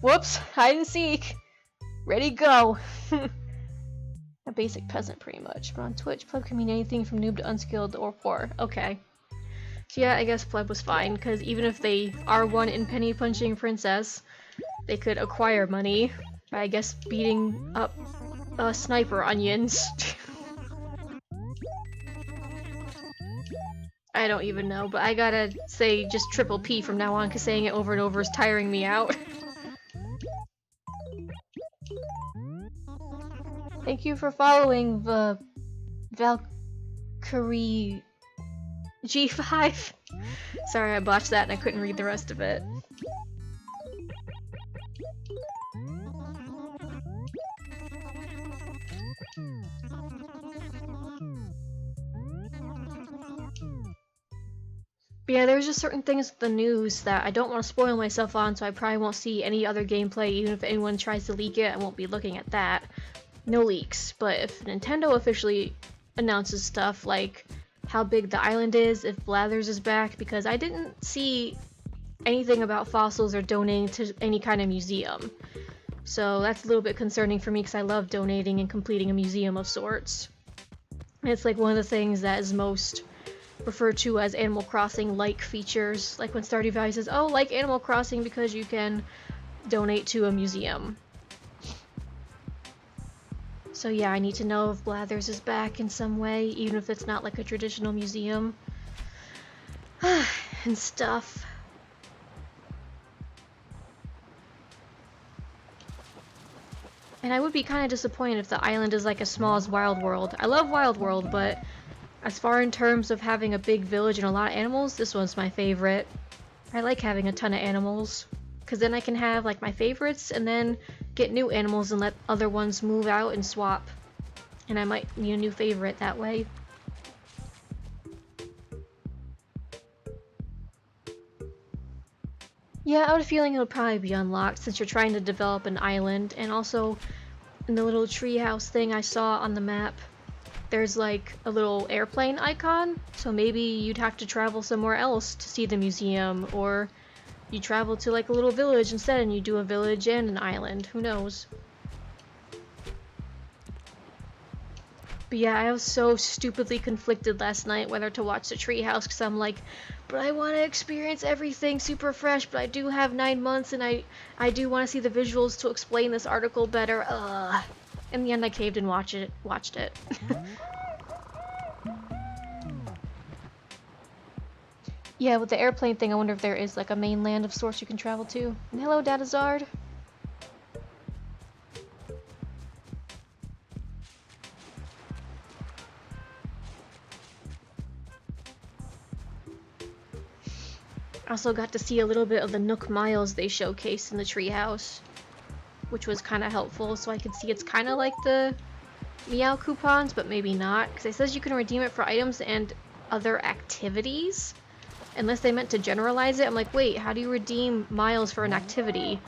Whoops! Hide and seek! Ready, go! A basic peasant, pretty much. But on Twitch, pleb can mean anything from noob to unskilled or poor. Okay. So yeah, I guess pleb was fine, because even if they are one in penny punching princess, they could acquire money by, I guess, beating up sniper onions. I don't even know, but I gotta say just triple P from now on, because saying it over and over is tiring me out. Thank you for following the Valkyrie G5. Sorry, I botched that and I couldn't read the rest of it. But yeah, there's just certain things with the news that I don't want to spoil myself on, so I probably won't see any other gameplay. Even if anyone tries to leak it, I won't be looking at that. No leaks. But if Nintendo officially announces stuff like how big the island is, if Blathers is back, because I didn't see anything about fossils or donating to any kind of museum. So that's a little bit concerning for me, because I love donating and completing a museum of sorts. And it's like one of the things that is most referred to as Animal Crossing-like features, like when Stardew Valley says, oh, like Animal Crossing because you can donate to a museum. So yeah, I need to know if Blathers is back in some way, even if it's not like a traditional museum. And stuff. And I would be kind of disappointed if the island is like as small as Wild World. I love Wild World, but as far in terms of having a big village and a lot of animals, this one's my favorite. I like having a ton of animals, because then I can have like my favorites and then get new animals and let other ones move out and swap. And I might need a new favorite that way. Yeah, I have a feeling it'll probably be unlocked since you're trying to develop an island, and also in the little treehouse thing I saw on the map, there's like a little airplane icon, so maybe you'd have to travel somewhere else to see the museum, or you travel to like a little village instead and you do a village and an island, who knows. But yeah, I was so stupidly conflicted last night whether to watch the treehouse, because I'm like, but I want to experience everything super fresh, but I do have 9 months and I do want to see the visuals to explain this article better. In the end, I caved and watched it. Yeah, with the airplane thing, I wonder if there is like a mainland of sorts you can travel to. And hello, Datazard. I also got to see a little bit of the Nook Miles they showcased in the treehouse, which was kind of helpful, so I could see it's kind of like the Meow coupons, but maybe not, because it says you can redeem it for items and other activities. Unless they meant to generalize it, I'm like, wait, how do you redeem miles for an activity?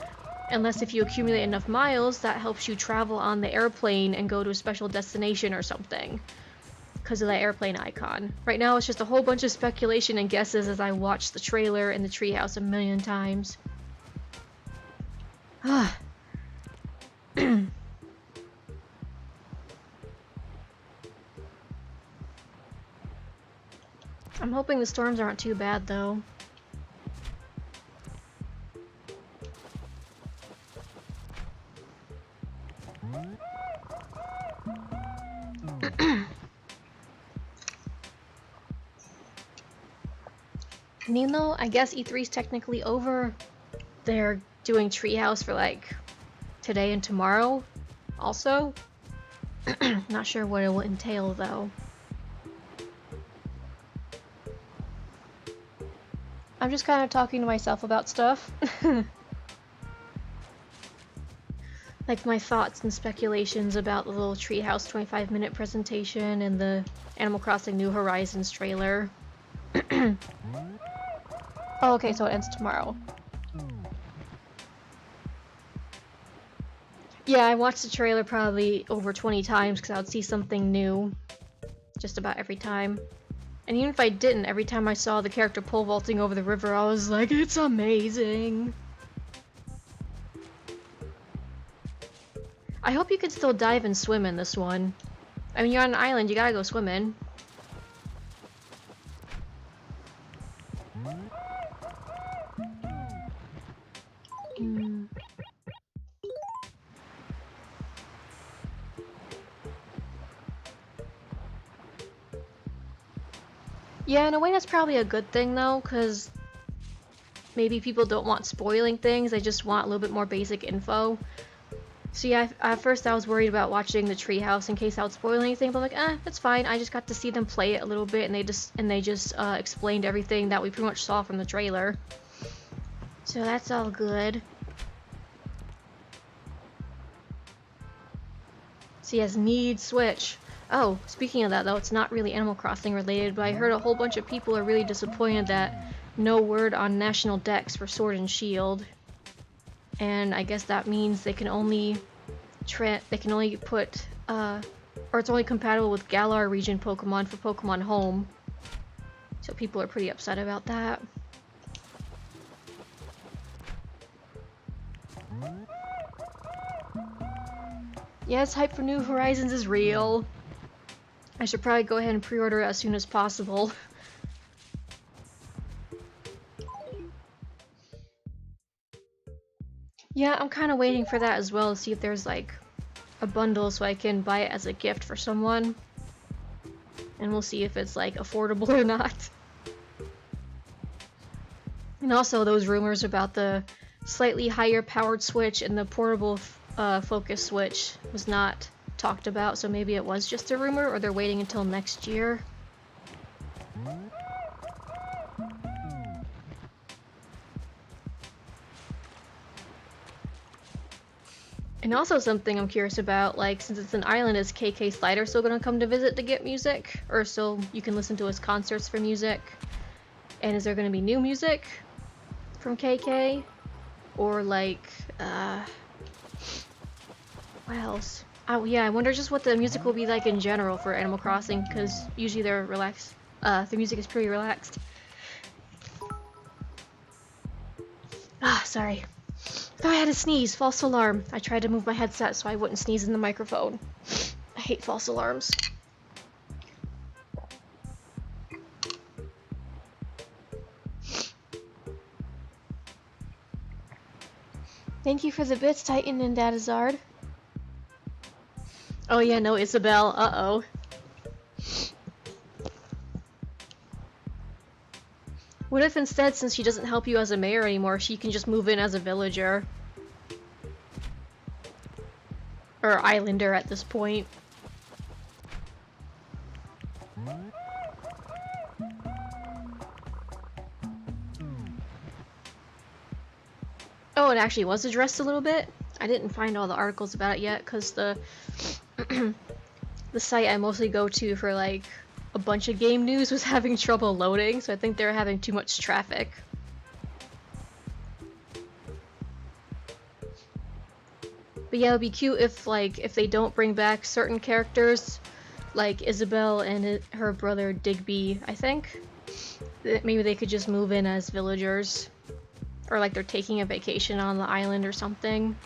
Unless if you accumulate enough miles, that helps you travel on the airplane and go to a special destination or something. Because of that airplane icon. Right now it's just a whole bunch of speculation and guesses as I watch the trailer and the treehouse a million times. I'm hoping the storms aren't too bad though. And you know, I guess E3's technically over. They're doing Treehouse for like today and tomorrow also. Not sure what it will entail though. I'm just kind of talking to myself about stuff. Like my thoughts and speculations about the little Treehouse 25-minute presentation and the Animal Crossing New Horizons trailer. Oh, okay, so it ends tomorrow. Yeah, I watched the trailer probably over 20 times because I would see something new just about every time. And even if I didn't, every time I saw the character pole vaulting over the river, I was like, it's amazing! I hope you can still dive and swim in this one. I mean, you're on an island, you gotta go swimming. Mm. Yeah, in a way that's probably a good thing though, because maybe people don't want spoiling things, they just want a little bit more basic info. So yeah, at first I was worried about watching the treehouse in case I would spoil anything, but like, that's fine. I just got to see them play it a little bit, and they just explained everything that we pretty much saw from the trailer. So that's all good. So yes, need Switch. Oh, speaking of that though, it's not really Animal Crossing related, but I heard a whole bunch of people are really disappointed that no word on National Dex for Sword and Shield. And I guess that means they can only put or it's only compatible with Galar region Pokemon for Pokemon Home. So people are pretty upset about that. Yes, hype for New Horizons is real. I should probably go ahead and pre-order it as soon as possible. Yeah, I'm kind of waiting for that as well to see if there's like a bundle so I can buy it as a gift for someone. And we'll see if it's like affordable or not. And also those rumors about the slightly higher powered Switch and the portable Focus Switch was not talked about, so maybe it was just a rumor or they're waiting until next year. And also something I'm curious about, like, since it's an island, is KK Slider still gonna come to visit to get music? Or so you can listen to his concerts for music? And is there gonna be new music from KK? Or like, what else? Oh yeah, I wonder just what the music will be like in general for Animal Crossing, because usually they're relaxed. The music is pretty relaxed. Ah, sorry. Oh, I had a sneeze. False alarm. I tried to move my headset so I wouldn't sneeze in the microphone. I hate false alarms. Thank you for the bits, Titan and Datazard. Oh yeah, no, Isabelle. Uh-oh. What if instead, since she doesn't help you as a mayor anymore, she can just move in as a villager? Or islander at this point. Oh, it actually was addressed a little bit. I didn't find all the articles about it yet, because the the site I mostly go to for like a bunch of game news was having trouble loading, so I think they're having too much traffic. But yeah, it would be cute if they don't bring back certain characters, like Isabelle and her brother Digby, I think. Maybe they could just move in as villagers. Or like they're taking a vacation on the island or something.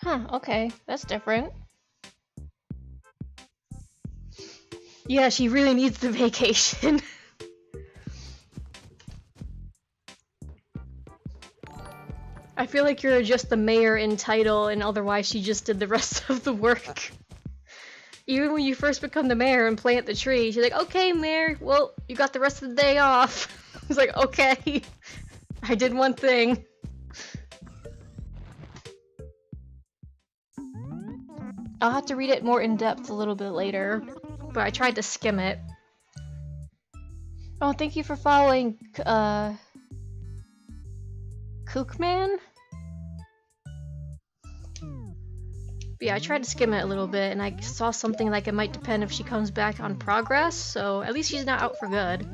Huh, okay, that's different. Yeah, she really needs the vacation. I feel like you're just the mayor in title, and otherwise she just did the rest of the work. Even when you first become the mayor and plant the tree, she's like, okay, mayor, well, you got the rest of the day off. It's like, okay, I did one thing. I'll have to read it more in depth a little bit later, but I tried to skim it. Oh, thank you for following, Kookman? But yeah, I tried to skim it a little bit, and I saw something like it might depend if she comes back on progress, so at least she's not out for good.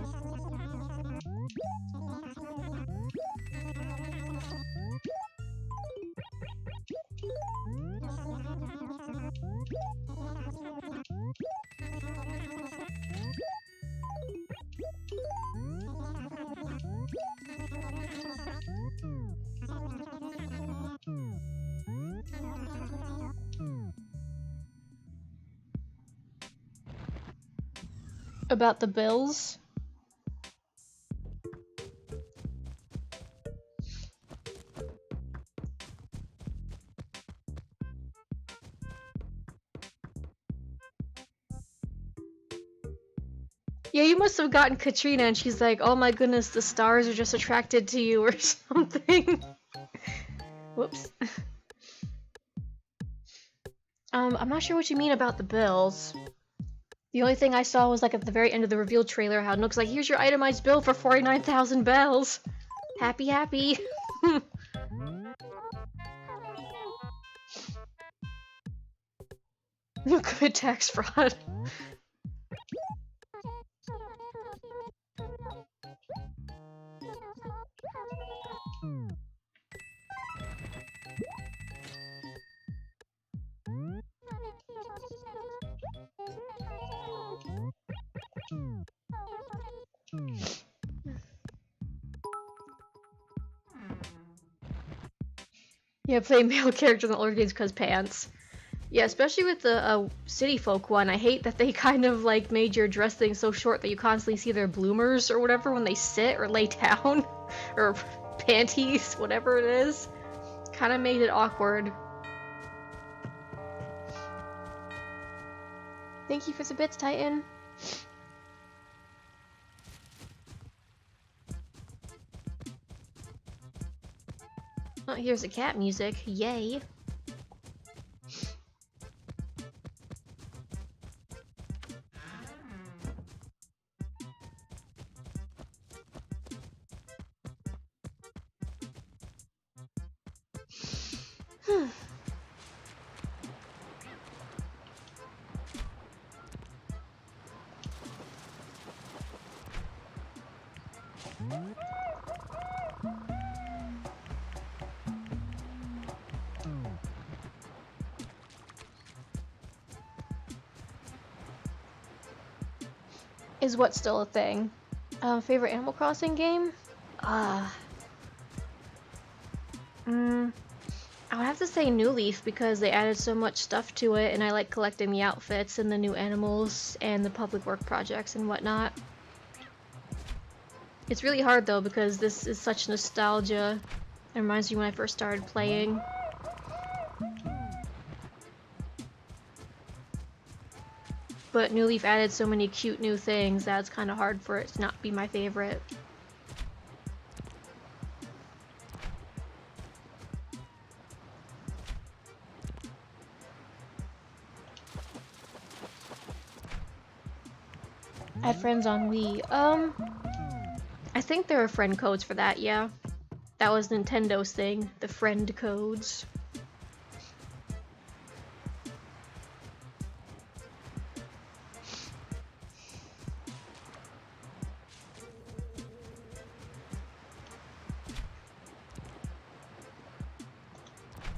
About the bills? Yeah, you must have gotten Katrina and she's like, oh my goodness, the stars are just attracted to you or something. Whoops. I'm not sure what you mean about the bills. The only thing I saw was like at the very end of the reveal trailer how Nook's like, here's your itemized bill for 49,000 bells. Happy, happy. Good tax fraud. Yeah, play male characters in older games because pants. Yeah, especially with the City Folk one, I hate that they kind of like made your dress thing so short that you constantly see their bloomers or whatever when they sit or lay down, or panties, whatever it is. Kind of made it awkward. Thank you for the bits, Titan. Oh, here's the cat music. Yay. Is what still a thing? Favorite Animal Crossing game? I would have to say New Leaf because they added so much stuff to it and I like collecting the outfits and the new animals and the public work projects and whatnot. It's really hard though because this is such nostalgia. It reminds me when I first started playing. But New Leaf added so many cute new things that it's kind of hard for it to not be my favorite. Add friends on Wii. I think there are friend codes for that, yeah. That was Nintendo's thing, the friend codes.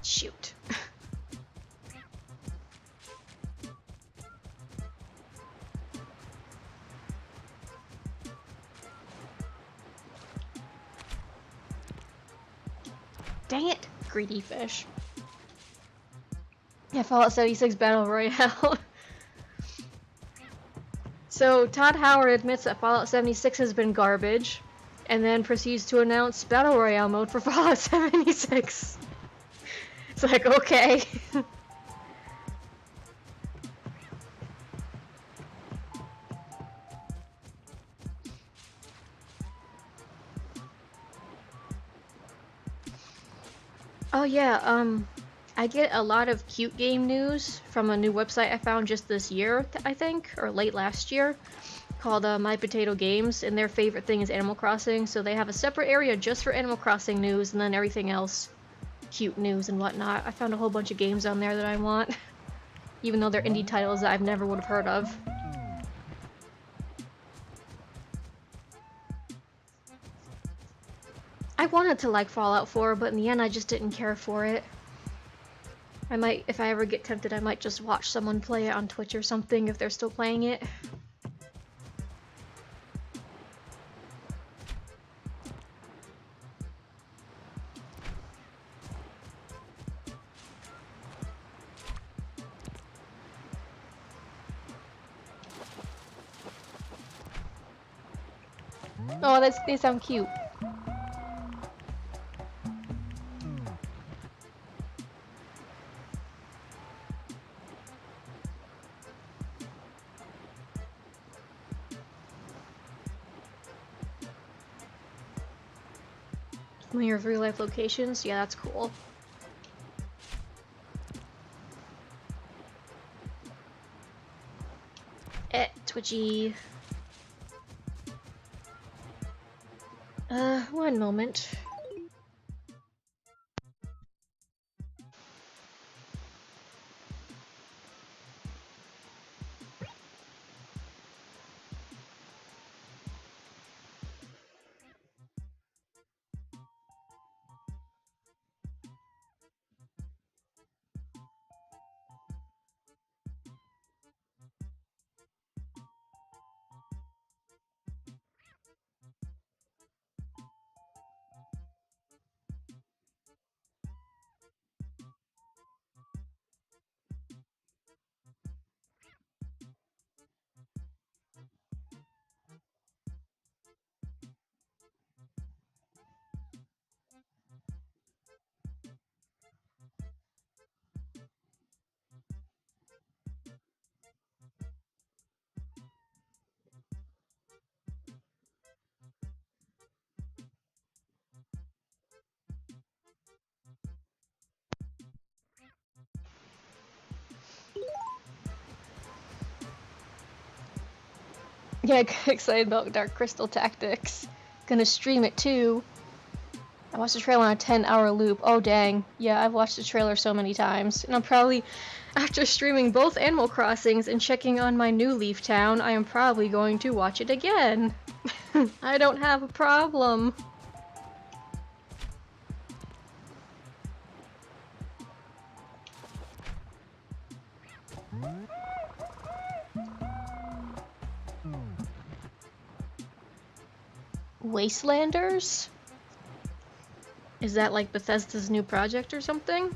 Shoot. Dang it, greedy fish. Yeah, Fallout 76 Battle Royale. So, Todd Howard admits that Fallout 76 has been garbage, and then proceeds to announce Battle Royale mode for Fallout 76. It's like, okay. Oh yeah, I get a lot of cute game news from a new website I found just this year, I think, or late last year, called My Potato Games, and their favorite thing is Animal Crossing, so they have a separate area just for Animal Crossing news, and then everything else, cute news and whatnot. I found a whole bunch of games on there that I want, even though they're indie titles that I've never would have heard of. I wanted to like Fallout 4, but in the end I just didn't care for it. I might, if I ever get tempted, I might just watch someone play it on Twitch or something if they're still playing it. Oh, they sound cute. One of your real life locations? Yeah, that's cool. Twitchy. One moment. Yeah, excited about Dark Crystal Tactics. Gonna stream it too. I watched the trailer on a 10-hour loop. Oh dang. Yeah, I've watched the trailer so many times. And I'm probably, after streaming both Animal Crossings and checking on my new Leaf Town, I am probably going to watch it again. I don't have a problem. Wastelanders? Is that like Bethesda's new project or something?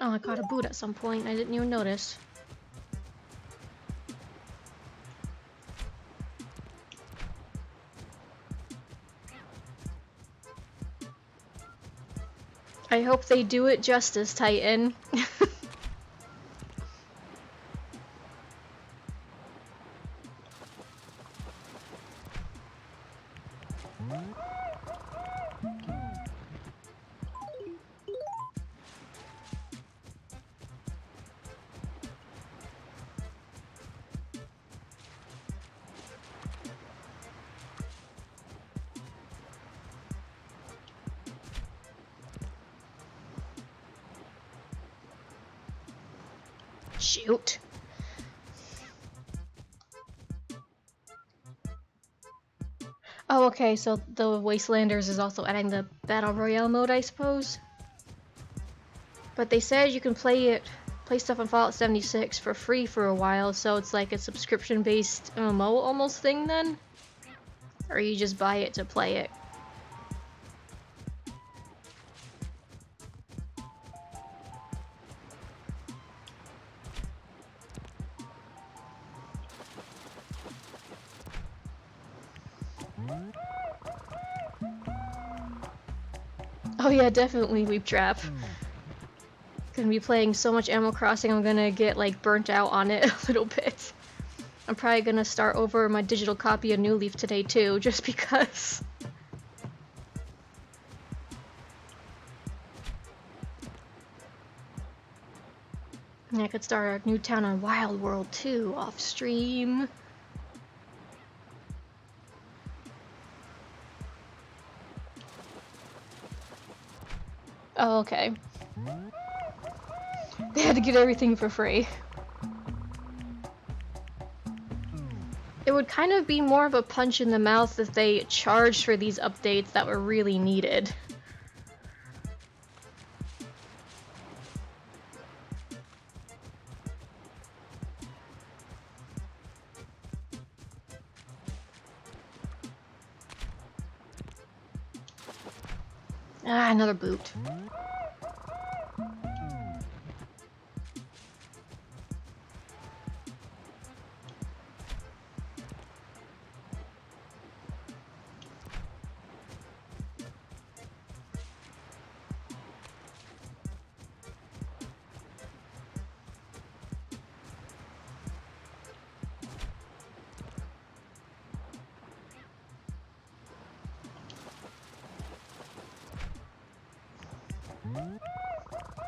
Oh, I caught a boot at some point. I didn't even notice. I hope they do it justice, Titan. Shoot. Oh, okay, so the Wastelanders is also adding the Battle Royale mode, I suppose? But they said you can play stuff on Fallout 76 for free for a while, so it's like a subscription-based MMO almost thing then? Or you just buy it to play it? Oh yeah, definitely Weep Trap. Gonna be playing so much Animal Crossing, I'm gonna get like burnt out on it a little bit. I'm probably gonna start over my digital copy of New Leaf today too, just because. I could start a new town on Wild World 2 off stream. Oh, okay. They had to get everything for free. It would kind of be more of a punch in the mouth if they charged for these updates that were really needed. Ah, another boot.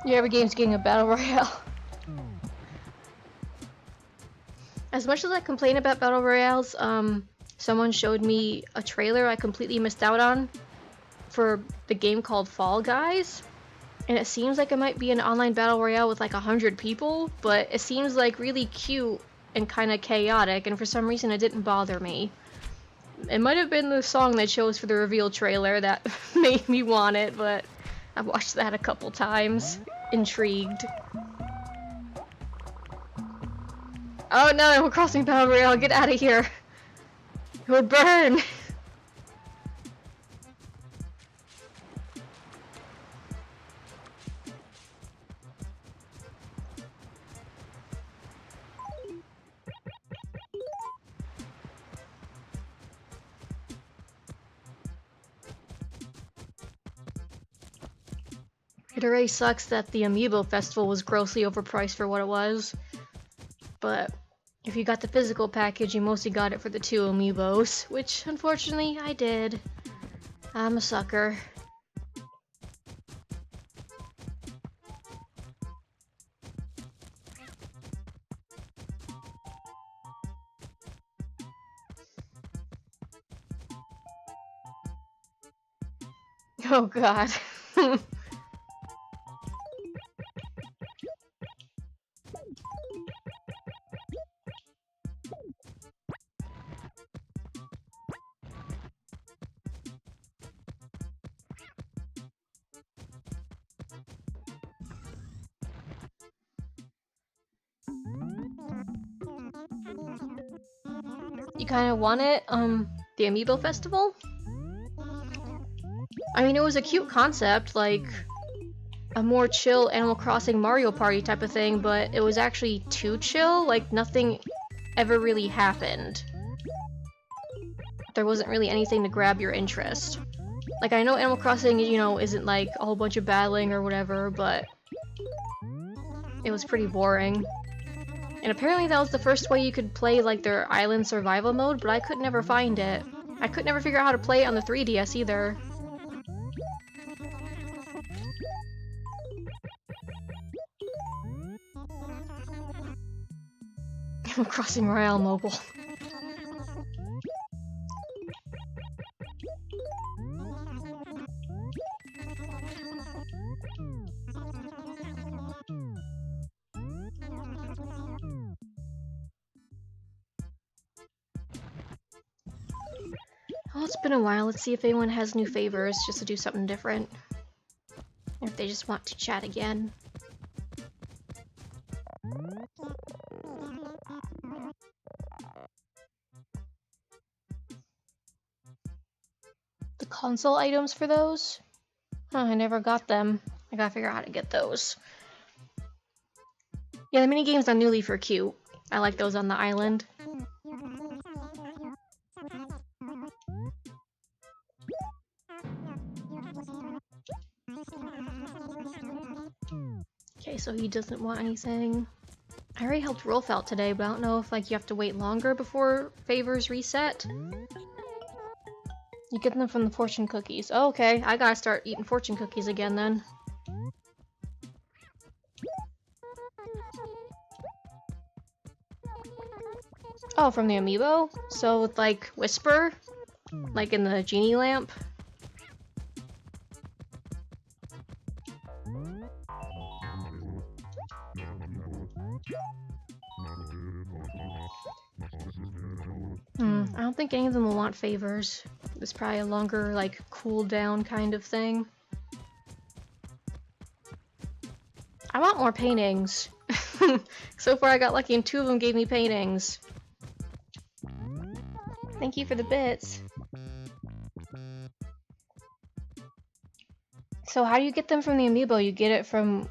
Yeah, every game's getting a battle royale. As much as I complain about battle royales, someone showed me a trailer I completely missed out on for the game called Fall Guys, and it seems like it might be an online battle royale with like 100 people, but it seems like really cute and kind of chaotic, and for some reason it didn't bother me. It might have been the song they chose for the reveal trailer that made me want it, but I watched that a couple times, intrigued. Oh no, Animal Crossing Battle Royale, get out of here! It would burn! It already sucks that the Amiibo Festival was grossly overpriced for what it was, but if you got the physical package, you mostly got it for the 2 Amiibos, which unfortunately I did. I'm a sucker. Oh god. You kinda want it, the Amiibo Festival? I mean, it was a cute concept, like a more chill Animal Crossing Mario Party type of thing, but it was actually too chill, like nothing ever really happened. There wasn't really anything to grab your interest. Like, I know Animal Crossing, you know, isn't like a whole bunch of battling or whatever, but it was pretty boring. And apparently that was the first way you could play like their island survival mode, but I could never find it. I could never figure out how to play it on the 3DS either. Animal Crossing Royale Mobile. Well, it's been a while. Let's see if anyone has new favors just to do something different. Or if they just want to chat again. The console items for those? Huh, I never got them. I gotta figure out how to get those. Yeah, the minigames on New Leaf are cute. I like those on the island. Okay, so he doesn't want anything. I already helped Rolf out today, but I don't know if like you have to wait longer before favors reset. You get them from the fortune cookies. Oh, okay, I gotta start eating fortune cookies again then. Oh, from the amiibo? So with like Whisper? Like in the genie lamp? I don't think any of them will want favors. It's probably a longer, like, cooldown kind of thing. I want more paintings. So far I got lucky and 2 of them gave me paintings. Thank you for the bits. So how do you get them from the amiibo? You get it from...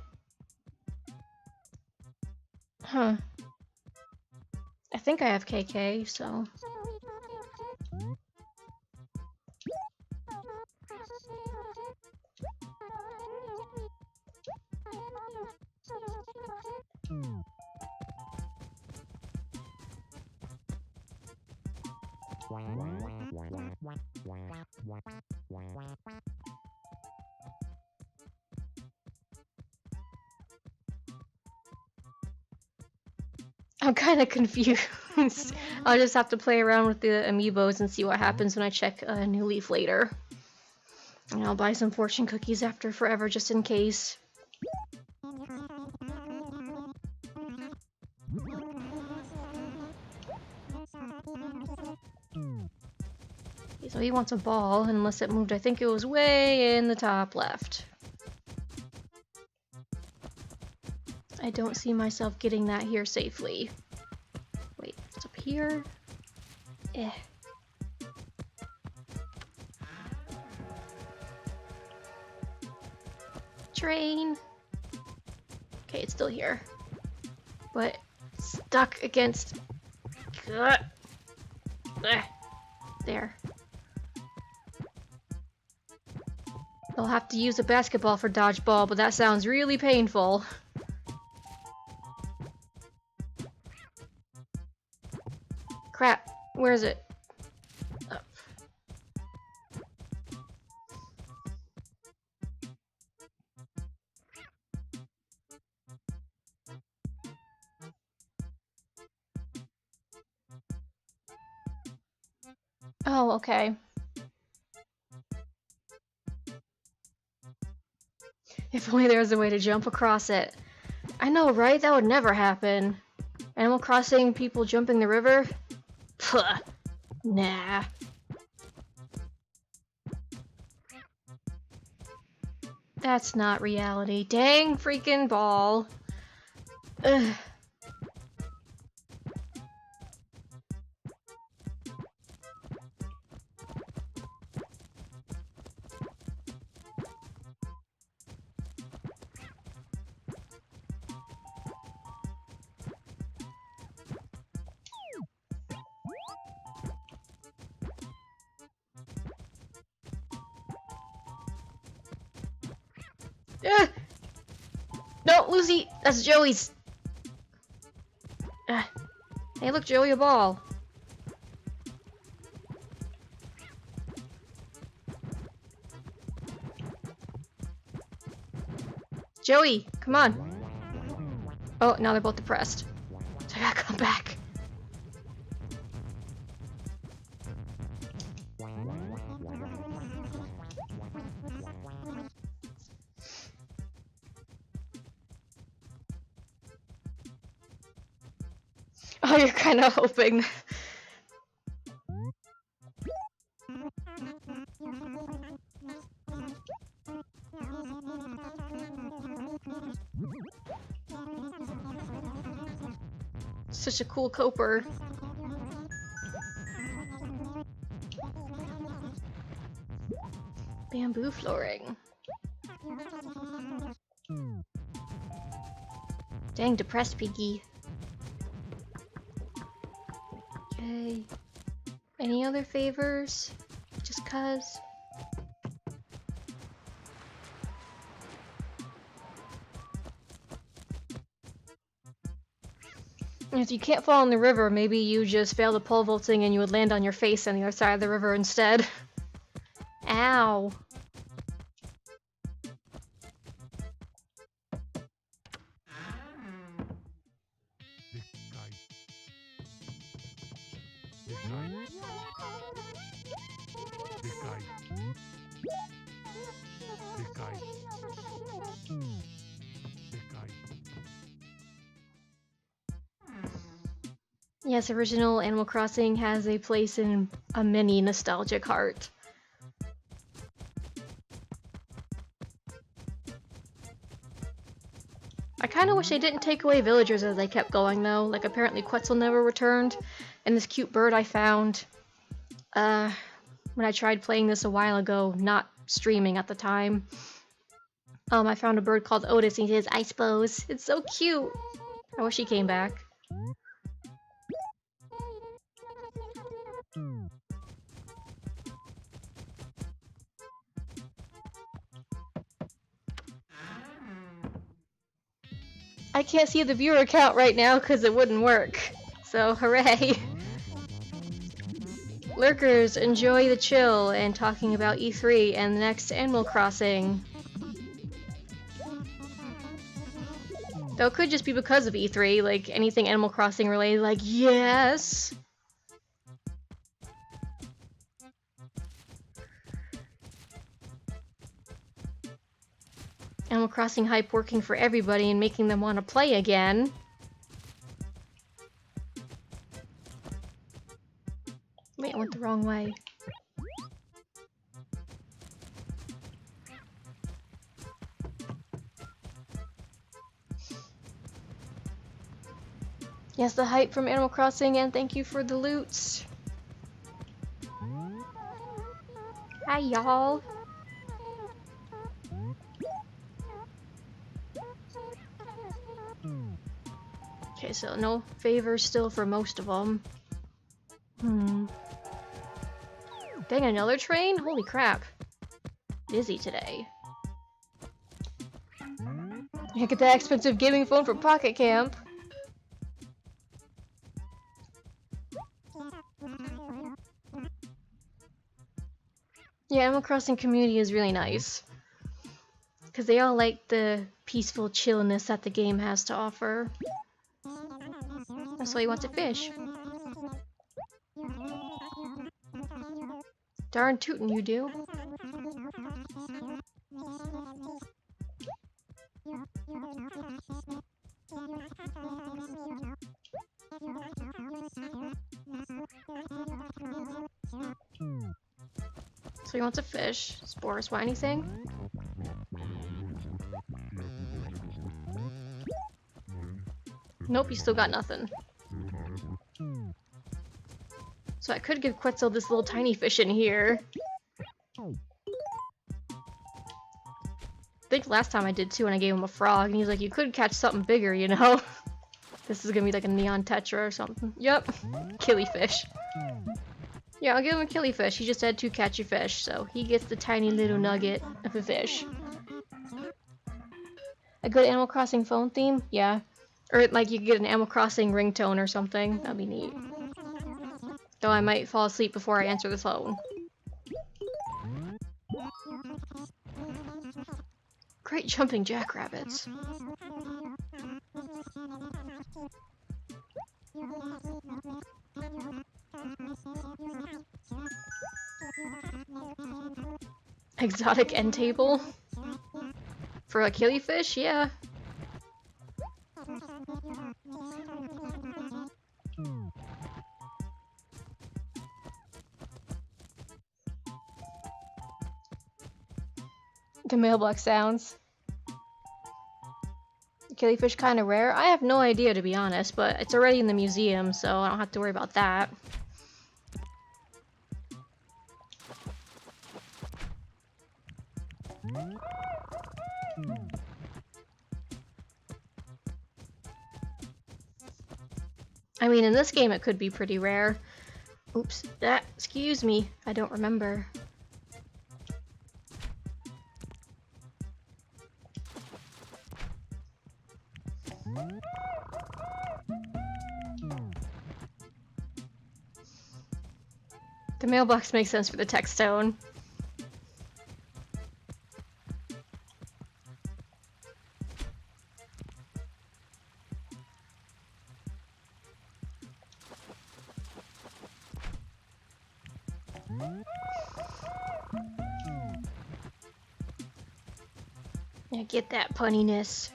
Huh. I think I have KK, so... I'm kind of confused. I'll just have to play around with the amiibos and see what happens when I check New Leaf later. And I'll buy some fortune cookies after forever just in case. Okay, so he wants a ball, unless it moved. I think it was way in the top left. I don't see myself getting that here safely. Wait, it's up here? Eh. Train! Okay, it's still here. But stuck against... There. I'll have to use a basketball for dodgeball, but that sounds really painful. Crap. Where is it? Up. Oh, okay. If only there was a way to jump across it. I know, right? That would never happen. Animal Crossing people jumping the river? Puh. Nah. That's not reality. Dang freaking ball. Ugh. No, Lucy! That's Joey's! Hey, look, Joey, a ball. Joey, come on. Oh, now they're both depressed. So I gotta come back. Oh, you're kind of hoping. Such a cool coper. Bamboo flooring. Dang, depressed Piggy. Okay. Any other favors? Just cuz? If you can't fall in the river, maybe you just fail the pole vaulting and you would land on your face on the other side of the river instead. Ow. Yes, original Animal Crossing has a place in a mini nostalgic heart. I kind of wish they didn't take away villagers as they kept going though. Like apparently Quetzal never returned, and this cute bird I found when I tried playing this a while ago, not streaming at the time. I found a bird called Otis and he says, I suppose. It's so cute. I wish he came back. I can't see the viewer count right now because it wouldn't work. So, hooray! Lurkers, enjoy the chill and talking about E3 and the next Animal Crossing. Though it could just be because of E3, like anything Animal Crossing related, like, yes! Animal Crossing hype working for everybody and making them want to play again. Wait, I went the wrong way. Yes, the hype from Animal Crossing, and thank you for the loots. Hi, y'all. Okay, so no favors still for most of them. Dang, another train? Holy crap. Busy today. You get that expensive gaming phone from Pocket Camp. Yeah, Animal Crossing community is really nice. Because they all like the peaceful chillness that the game has to offer. That's why he wants to fish. Darn tootin' you do. So he wants a fish. Does Boris want anything? Nope, he still got nothing. So I could give Quetzal this little tiny fish in here. I think last time I did too when I gave him a frog, and he's like, you could catch something bigger, you know? This is gonna be like a neon tetra or something. Yep, killifish. Yeah, I'll give him a killifish. He just had to catch a fish, so he gets the tiny little nugget of a fish. A good Animal Crossing phone theme? Yeah. Or like you could get an Animal Crossing ringtone or something. That'd be neat. Though I might fall asleep before I answer the phone. Great jumping jackrabbits. Exotic end table? For a killifish? Yeah. The mailbox sounds. Killifish kind of rare? I have no idea to be honest, but it's already in the museum, so I don't have to worry about that. I mean, in this game it could be pretty rare. Oops, excuse me, I don't remember. The mailbox makes sense for the text stone. Yeah, get that punniness.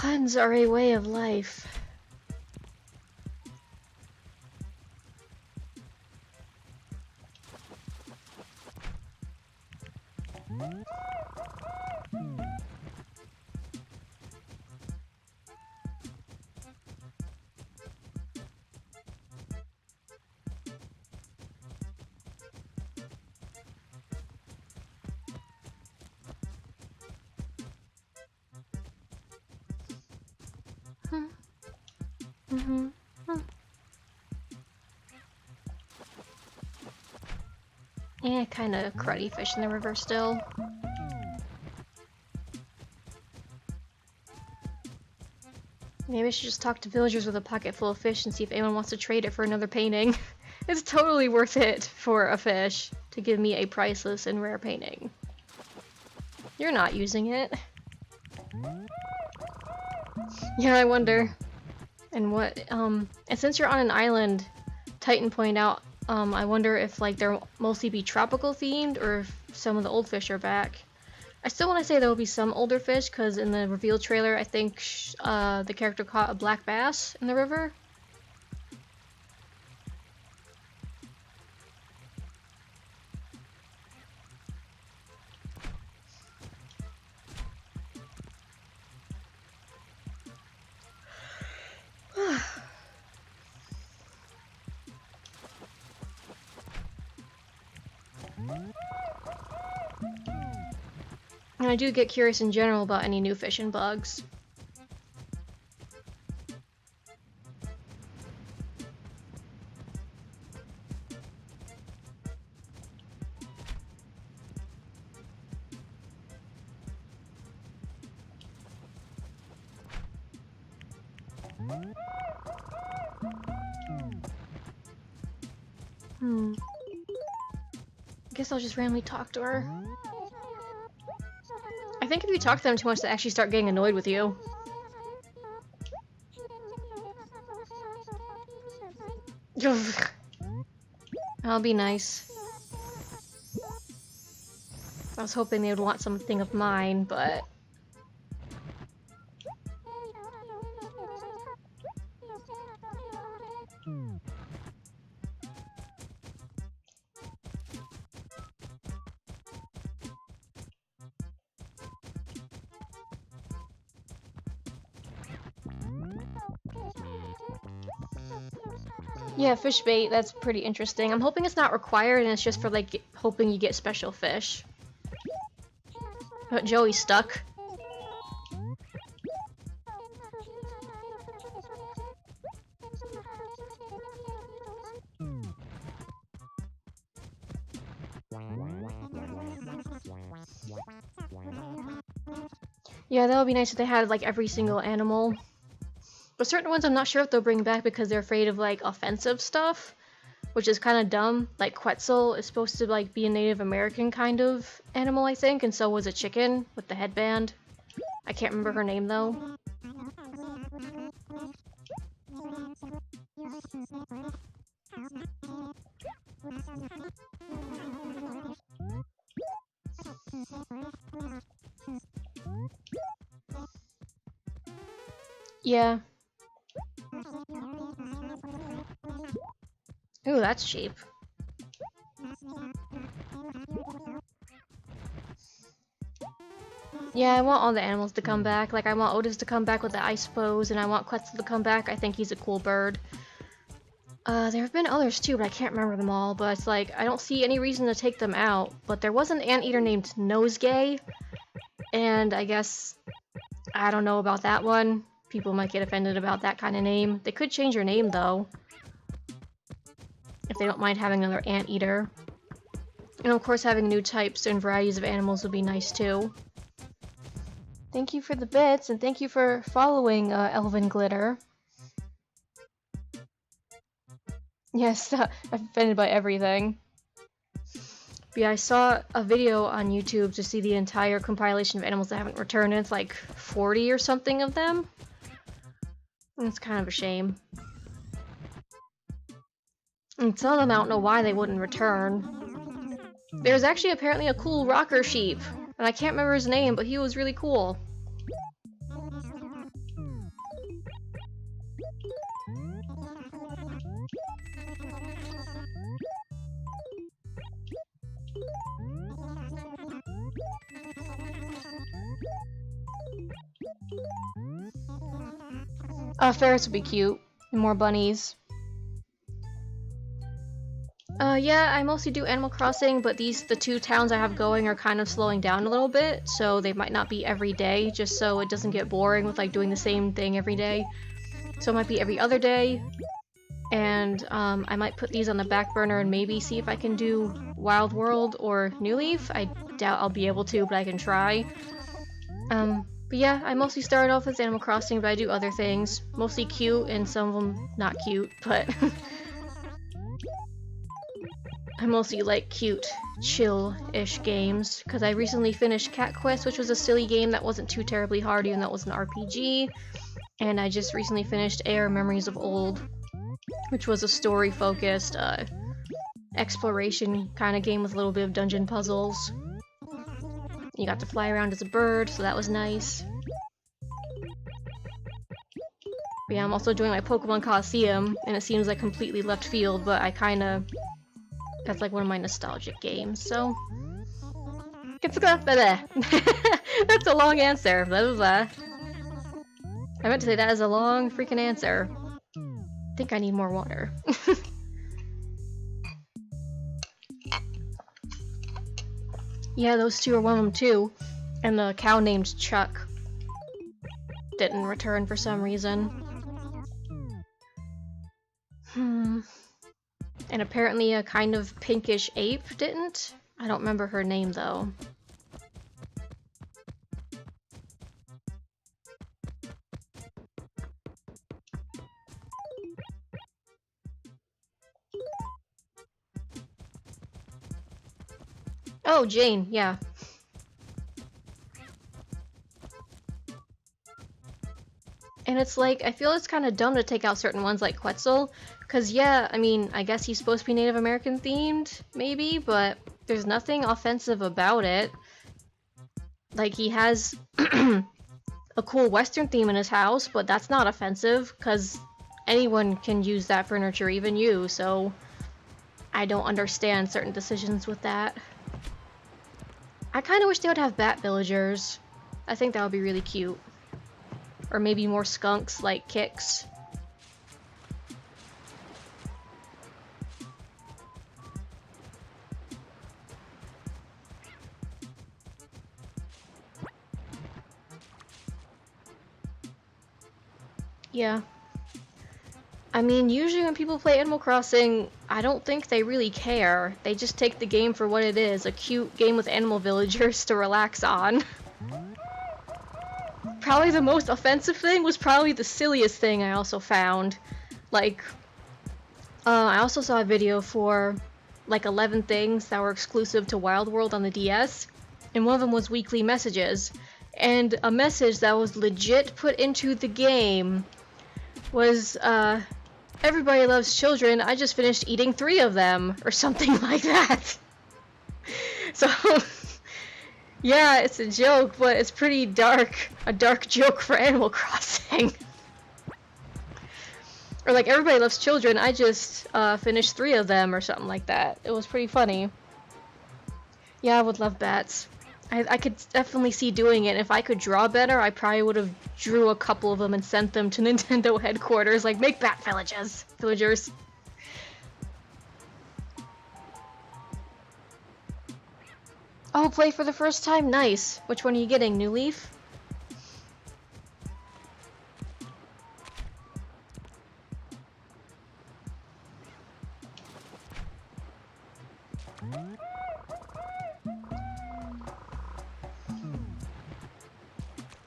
Puns are a way of life. Yeah, kind of cruddy fish in the river still. Maybe I should just talk to villagers with a pocket full of fish and see if anyone wants to trade it for another painting. It's totally worth it for a fish to give me a priceless and rare painting. You're not using it. Yeah, I wonder. And what, and since you're on an island, Titan pointed out, I wonder if, like, they'll mostly be tropical themed, or if some of the old fish are back. I still want to say there will be some older fish, because in the reveal trailer, I think, the character caught a black bass in the river. And I do get curious in general about any new fish and bugs. Guess I'll just randomly talk to her. I think if you talk to them too much, they actually start getting annoyed with you. I'll be nice. I was hoping they would want something of mine, but... Yeah, fish bait, that's pretty interesting. I'm hoping it's not required and it's just for, like, hoping you get special fish. But Joey's stuck. Yeah, that would be nice if they had, like, every single animal. But certain ones I'm not sure if they'll bring back because they're afraid of, like, offensive stuff, which is kind of dumb. Like, Quetzal is supposed to, like, be a Native American kind of animal, I think, and so was a chicken with the headband. I can't remember her name, though. Yeah. Ooh, that's cheap. Yeah, I want all the animals to come back. Like, I want Otis to come back with the ice pose, and I want Quetzal to come back. I think he's a cool bird. There have been others too, but I can't remember them all. But it's like, I don't see any reason to take them out. But there was an anteater named Nosegay, and I guess, I don't know about that one. People might get offended about that kind of name. They could change your name, though, if they don't mind having another anteater. And of course, having new types and varieties of animals would be nice, too. Thank you for the bits, and thank you for following, Elven Glitter. Yes, I'm offended by everything. But yeah, I saw a video on YouTube to see the entire compilation of animals that haven't returned, and it's like 40 or something of them. And it's kind of a shame. And some of them I don't know why they wouldn't return. There's actually apparently a cool rocker sheep, and I can't remember his name, but he was really cool. Ferrets would be cute. And more bunnies. Yeah, I mostly do Animal Crossing, but the 2 towns I have going are kind of slowing down a little bit, so they might not be every day, just so it doesn't get boring with like doing the same thing every day. So it might be every other day, and I might put these on the back burner and maybe see if I can do Wild World or New Leaf. I doubt I'll be able to, but I can try. But yeah, I mostly started off with Animal Crossing, but I do other things. Mostly cute, and some of them not cute, but I mostly like cute, chill-ish games, because I recently finished Cat Quest, which was a silly game that wasn't too terribly hard, even though it was an RPG, and I just recently finished Air Memories of Old, which was a story-focused, exploration kind of game with a little bit of dungeon puzzles. You got to fly around as a bird, so that was nice. But yeah, I'm also doing my Pokemon Coliseum, and it seems like completely left field, but that's like one of my nostalgic games, so... That's a long answer. I meant to say that is a long freaking answer. I think I need more water. Yeah, those 2 are one of them too. And the cow named Chuck didn't return for some reason. And apparently a kind of pinkish ape didn't? I don't remember her name though. Oh, Jane, yeah. And it's like, I feel it's kind of dumb to take out certain ones like Quetzal, because yeah, I mean, I guess he's supposed to be Native American themed, maybe, but there's nothing offensive about it. Like, he has a cool Western theme in his house, but that's not offensive, because anyone can use that furniture, even you, so I don't understand certain decisions with that. I kind of wish they would have bat villagers. I think that would be really cute. Or maybe more skunks like Kix. Yeah. I mean, usually when people play Animal Crossing, I don't think they really care. They just take the game for what it is, a cute game with animal villagers to relax on. Probably the most offensive thing was probably the silliest thing I also found. Like, I also saw a video for like 11 things that were exclusive to Wild World on the DS, and one of them was weekly messages. And a message that was legit put into the game was, everybody loves children, I just finished eating 3 of them, or something like that. So, yeah, it's a joke, but it's pretty dark. A dark joke for Animal Crossing. Or like, everybody loves children, I just finished 3 of them, or something like that. It was pretty funny. Yeah, I would love bats. I could definitely see doing it. If I could draw better, I probably would have drew a couple of them and sent them to Nintendo headquarters, like, make bat villagers. Oh, play for the first time? Nice. Which one are you getting? New Leaf?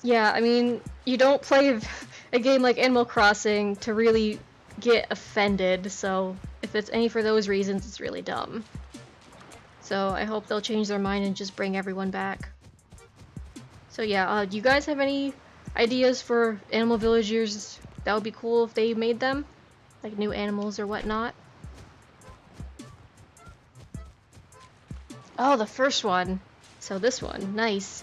Yeah, I mean, you don't play a game like Animal Crossing to really get offended, so if it's any for those reasons, it's really dumb. So I hope they'll change their mind and just bring everyone back. So yeah, do you guys have any ideas for animal villagers that would be cool if they made them? Like new animals or whatnot? Oh, the first one. So this one, nice.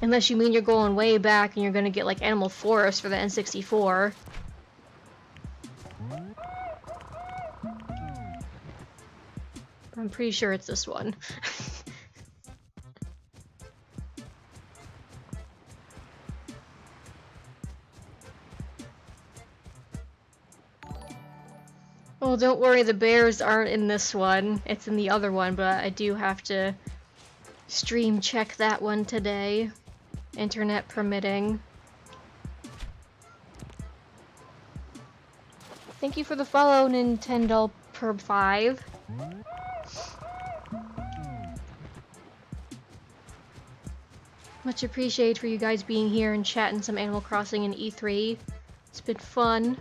Unless you mean you're going way back and you're gonna get like Animal Forest for the N64. I'm pretty sure it's this one. Well, don't worry, the bears aren't in this one. It's in the other one, but I do have to stream check that one today. Internet permitting. Thank you for the follow, Nintendo Perb 5. Much appreciated for you guys being here and chatting some Animal Crossing and E3. It's been fun.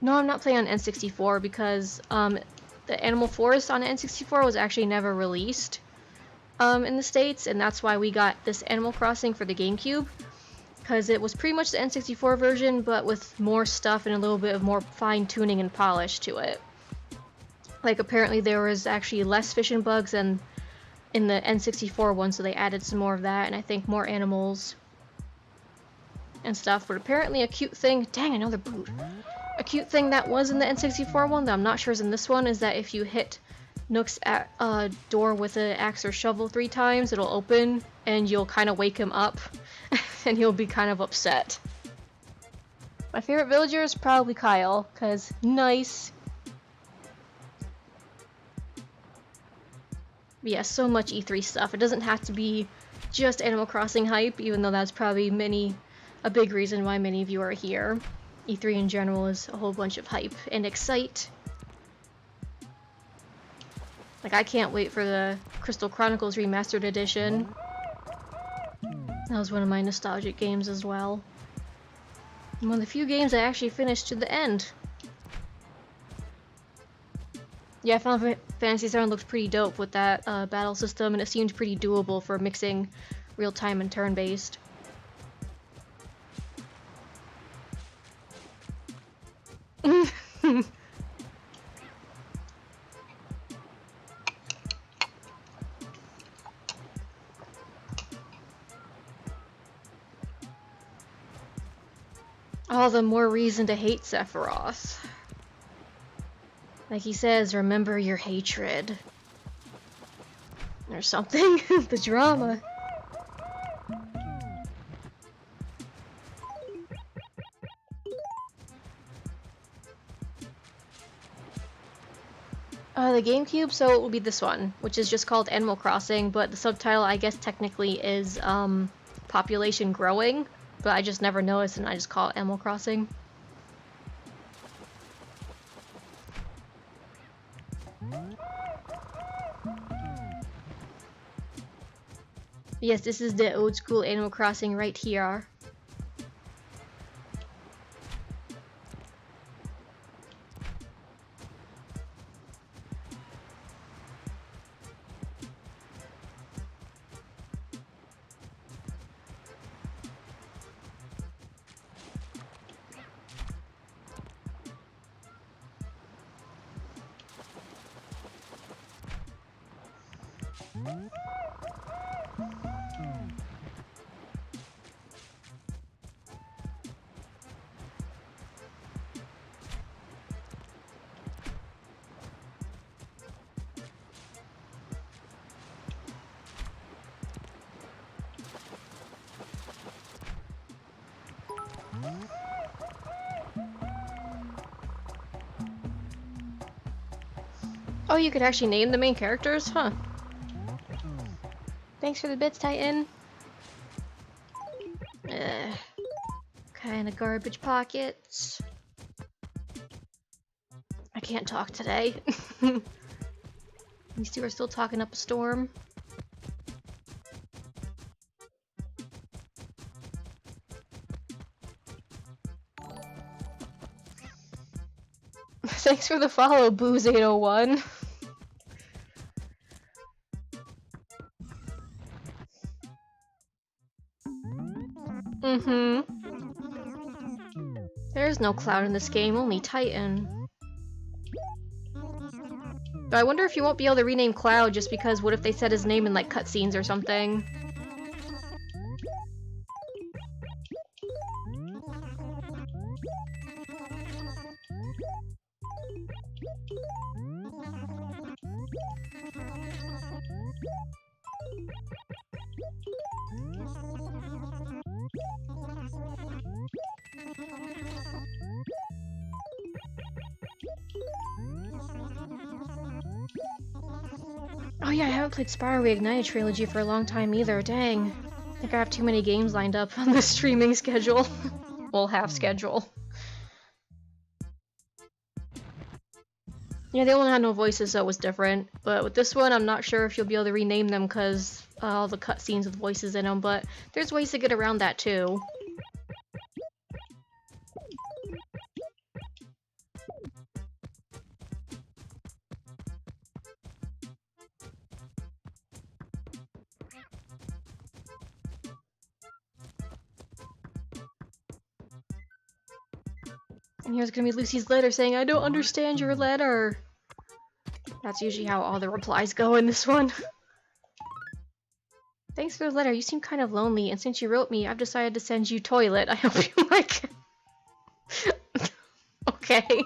No, I'm not playing on N64 because the Animal Forest on N64 was actually never released in the States, and that's why we got this Animal Crossing for the GameCube, because it was pretty much the N64 version, but with more stuff and a little bit of more fine-tuning and polish to it. Like, apparently there was actually less fish and bugs than in the N64 one, so they added some more of that, and I think more animals and stuff. But apparently a cute thing— dang, another boot! A cute thing that was in the N64 one that I'm not sure is in this one is that if you hit Nook's door with an axe or shovel 3 times, it'll open, and you'll kind of wake him up, and he'll be kind of upset. My favorite villager is probably Kyle, because nice. But yeah, so much E3 stuff. It doesn't have to be just Animal Crossing hype, even though that's probably a big reason why many of you are here. E3 in general is a whole bunch of hype and excite. Like, I can't wait for the Crystal Chronicles Remastered Edition. That was one of my nostalgic games as well. And one of the few games I actually finished to the end. Yeah, Final Fantasy VII looked pretty dope with that battle system, and it seemed pretty doable for mixing real-time and turn-based. All the more reason to hate Sephiroth. Like he says, remember your hatred. Or something. The drama. The GameCube, so it will be this one, which is just called Animal Crossing, but the subtitle, I guess, technically is, population growing, but I just never noticed and I just call it Animal Crossing. Yes, this is the old school Animal Crossing right here. Oh, you could actually name the main characters? Huh. Thanks for the bits, Titan. Kinda garbage pockets. I can't talk today. These two are still talking up a storm. Thanks for the follow, Booze801. There's no Cloud in this game, only Titan. But I wonder if you won't be able to rename Cloud just because what if they said his name in like cutscenes or something? Oh yeah, I haven't played Spyro Reignited Trilogy for a long time either, dang. I think I have too many games lined up on the streaming schedule. Well, half schedule. Yeah, they only had no voices, so it was different. But with this one, I'm not sure if you'll be able to rename them because all the cutscenes with voices in them, but there's ways to get around that too. And here's gonna be Lucy's letter saying, "I don't understand your letter." That's usually how all the replies go in this one. Thanks for the letter. You seem kind of lonely, and since you wrote me, I've decided to send you toilet. I hope you like it. Okay.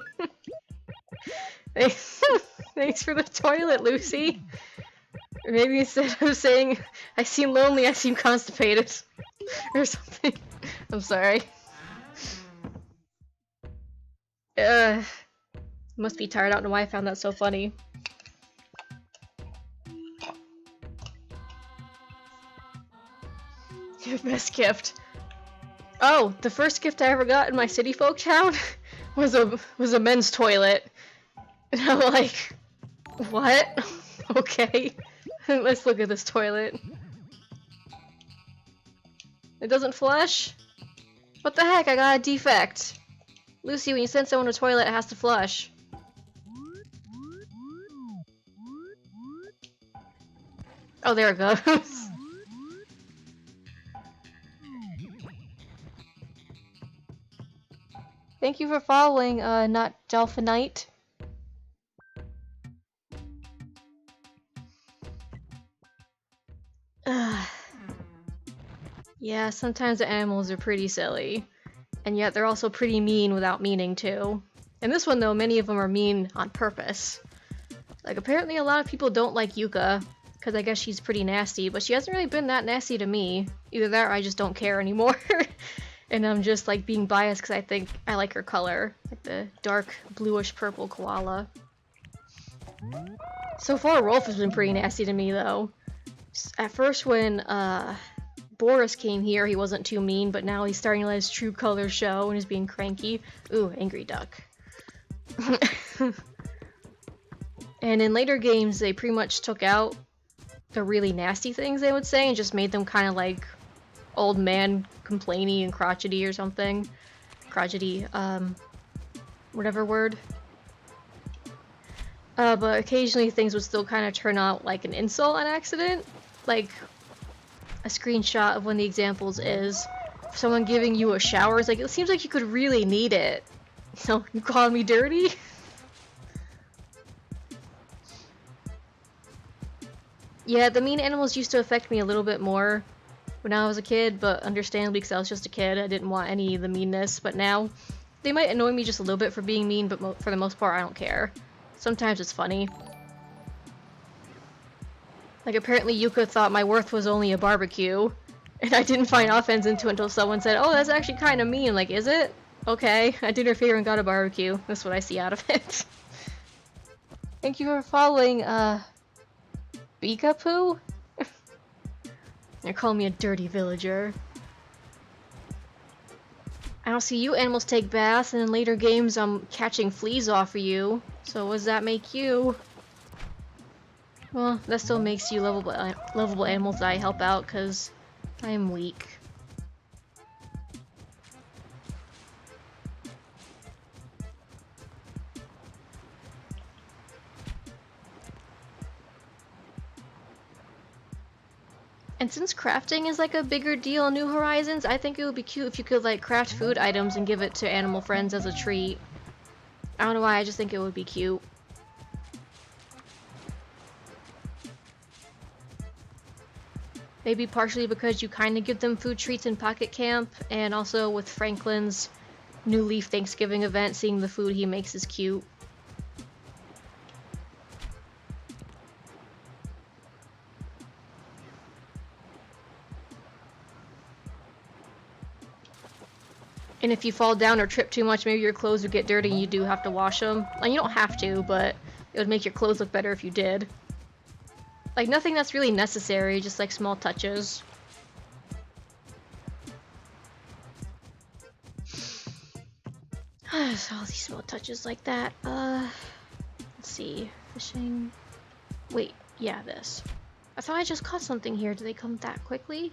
Thanks for the toilet, Lucy. Or maybe instead of saying, I seem lonely, I seem constipated. Or something. I'm sorry. Must be tired. I don't know why I found that so funny. Your best gift. Oh, the first gift I ever got in my city folk town was a men's toilet. And I'm like, what? Okay. Let's look at this toilet. It doesn't flush? What the heck? I got a defect. Lucy, when you send someone to a toilet, it has to flush. Oh, there it goes. Thank you for following, not Delphinite. Yeah, sometimes the animals are pretty silly. And yet they're also pretty mean without meaning to. In this one though, many of them are mean on purpose. Like apparently a lot of people don't like Yuka, because I guess she's pretty nasty, but she hasn't really been that nasty to me. Either that or I just don't care anymore. And I'm just like being biased because I think I like her color. Like the dark bluish purple koala. So far Rolf has been pretty nasty to me though. At first when Boris came here, he wasn't too mean, but now he's starting to let his true colors show and is being cranky. Ooh, angry duck. And in later games, they pretty much took out the really nasty things they would say and just made them kind of like old man complainy and crotchety or something. Crotchety, whatever word. But occasionally things would still kind of turn out like an insult on accident. Like a screenshot of one of the examples is someone giving you a shower. It's like, it seems like you could really need it. So, you call me dirty? Yeah, the mean animals used to affect me a little bit more when I was a kid, but understandably because I was just a kid, I didn't want any of the meanness, but now they might annoy me just a little bit for being mean, but for the most part I don't care. Sometimes it's funny. Like apparently Yuka thought my worth was only a barbecue, and I didn't find offense into it until someone said, oh, that's actually kind of mean. Like, is it? Okay, I did her favor and got a barbecue. That's what I see out of it. Thank you for following, Beekapoo? You're calling me a dirty villager. I don't see you animals take baths, and in later games I'm catching fleas off of you. So what does that make you? Well, that still makes you lovable animals that I help out, because I am weak. And since crafting is like a bigger deal in New Horizons, I think it would be cute if you could like craft food items and give it to animal friends as a treat. I don't know why, I just think it would be cute. Maybe partially because you kind of give them food treats in Pocket Camp, and also with Franklin's New Leaf Thanksgiving event, seeing the food he makes is cute. And if you fall down or trip too much, maybe your clothes would get dirty and you do have to wash them. Like, you don't have to, but it would make your clothes look better if you did. Like, nothing that's really necessary, just like small touches. So all these small touches like that. Let's see. Fishing. Wait, yeah, this. I thought I just caught something here. Do they come that quickly?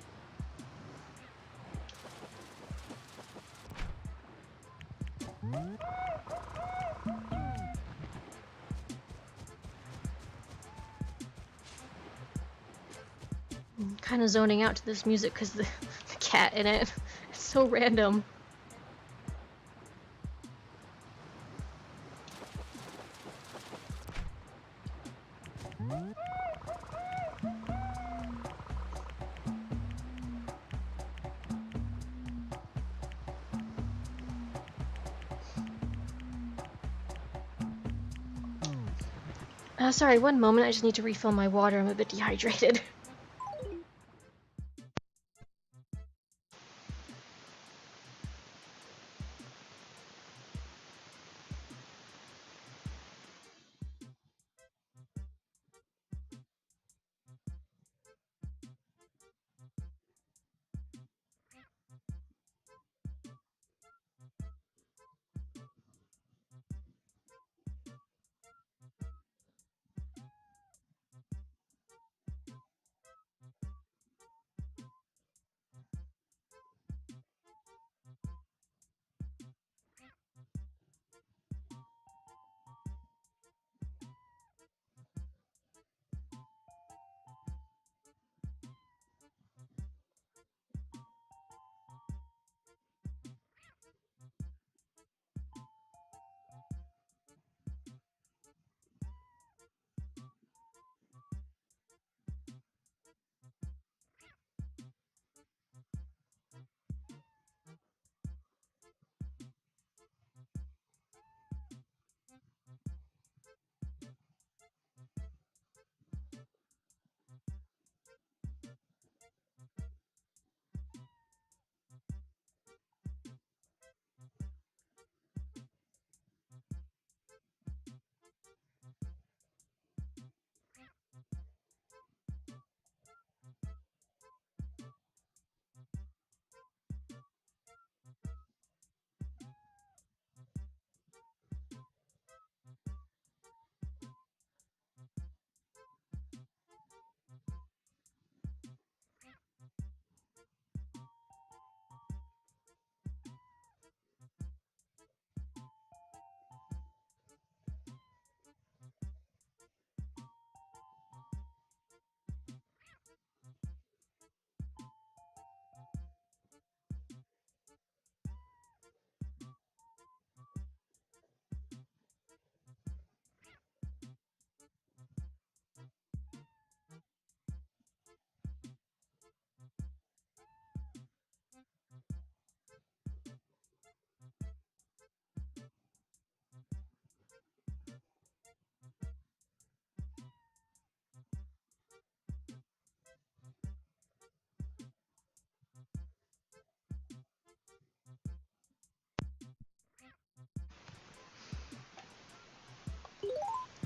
I'm kind of zoning out to this music because the cat in it. It's so random. Sorry, one moment. I just need to refill my water. I'm a bit dehydrated.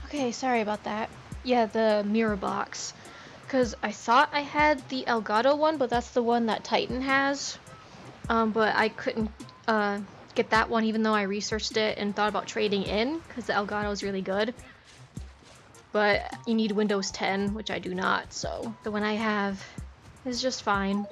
Okay, sorry about that. Yeah, the mirror box. Because I thought I had the Elgato one, but that's the one that Titan has. But I couldn't get that one even though I researched it and thought about trading in, because the Elgato is really good. But you need Windows 10, which I do not, so the one I have is just fine.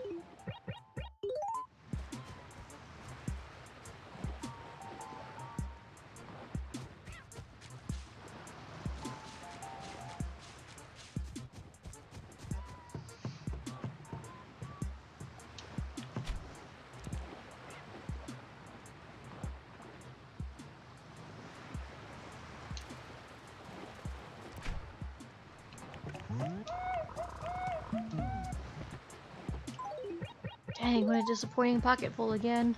Dang, what a disappointing pocket full again.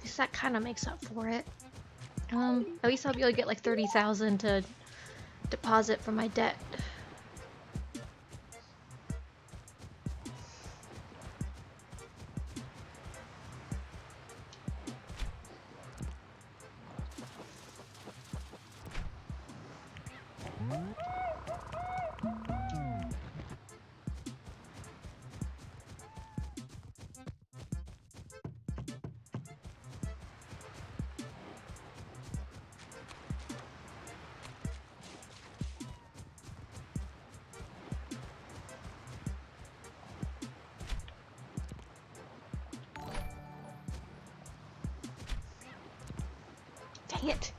least that kind of makes up for it. At least I'll be able to get like 30,000 to deposit for my debt. Dang it.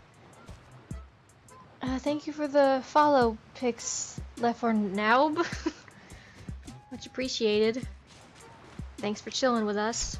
Thank you for the follow, Pix Lefornaub. Much appreciated. Thanks for chilling with us.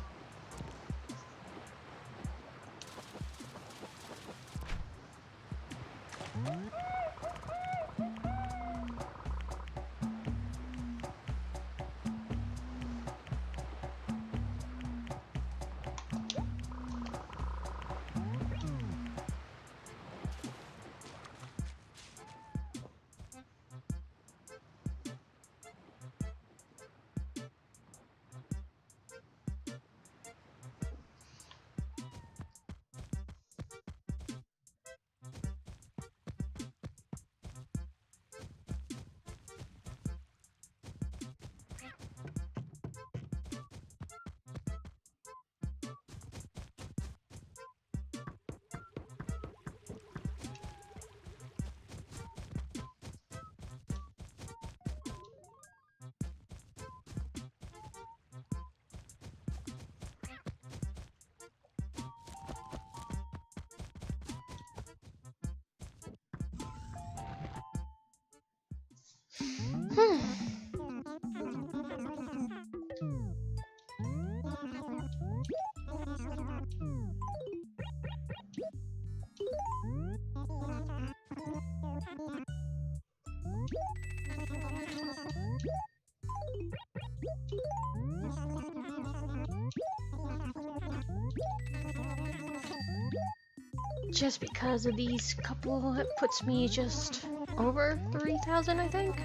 Just because of these couple, it puts me just over 3,000, I think.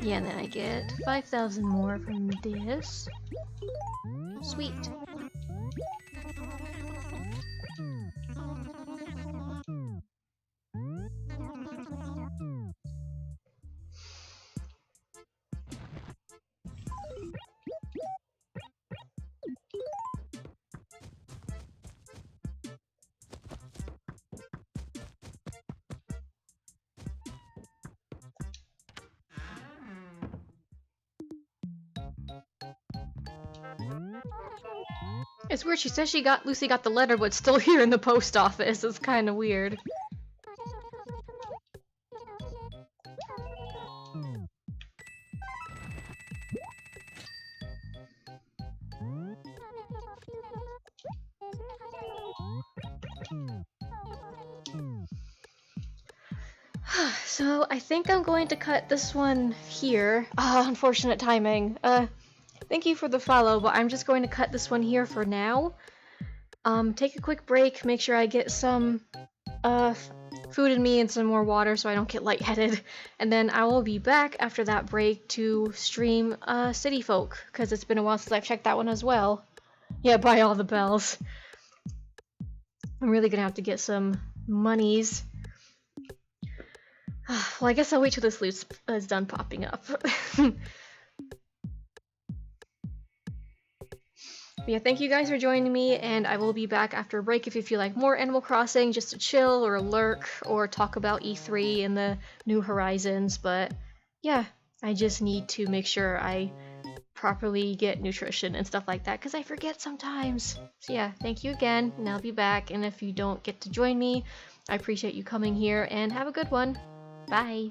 Yeah, and then I get 5,000 more from this. Sweet. It's weird, she says Lucy got the letter, but it's still here in the post office. It's kind of weird. So I think I'm going to cut this one here. Unfortunate timing. Thank you for the follow, but I'm just going to cut this one here for now. Take a quick break, make sure I get some food in me and some more water so I don't get lightheaded, and then I will be back after that break to stream City Folk, because it's been a while since I've checked that one as well. Yeah, buy all the bells. I'm really gonna have to get some monies. Well, I guess I'll wait till this loot is done popping up. But yeah, thank you guys for joining me, and I will be back after a break if you feel like more Animal Crossing, just to chill or lurk or talk about E3 and the New Horizons. But yeah, I just need to make sure I properly get nutrition and stuff like that, because I forget sometimes. So yeah, thank you again, and I'll be back, and if you don't get to join me, I appreciate you coming here, and have a good one. Bye!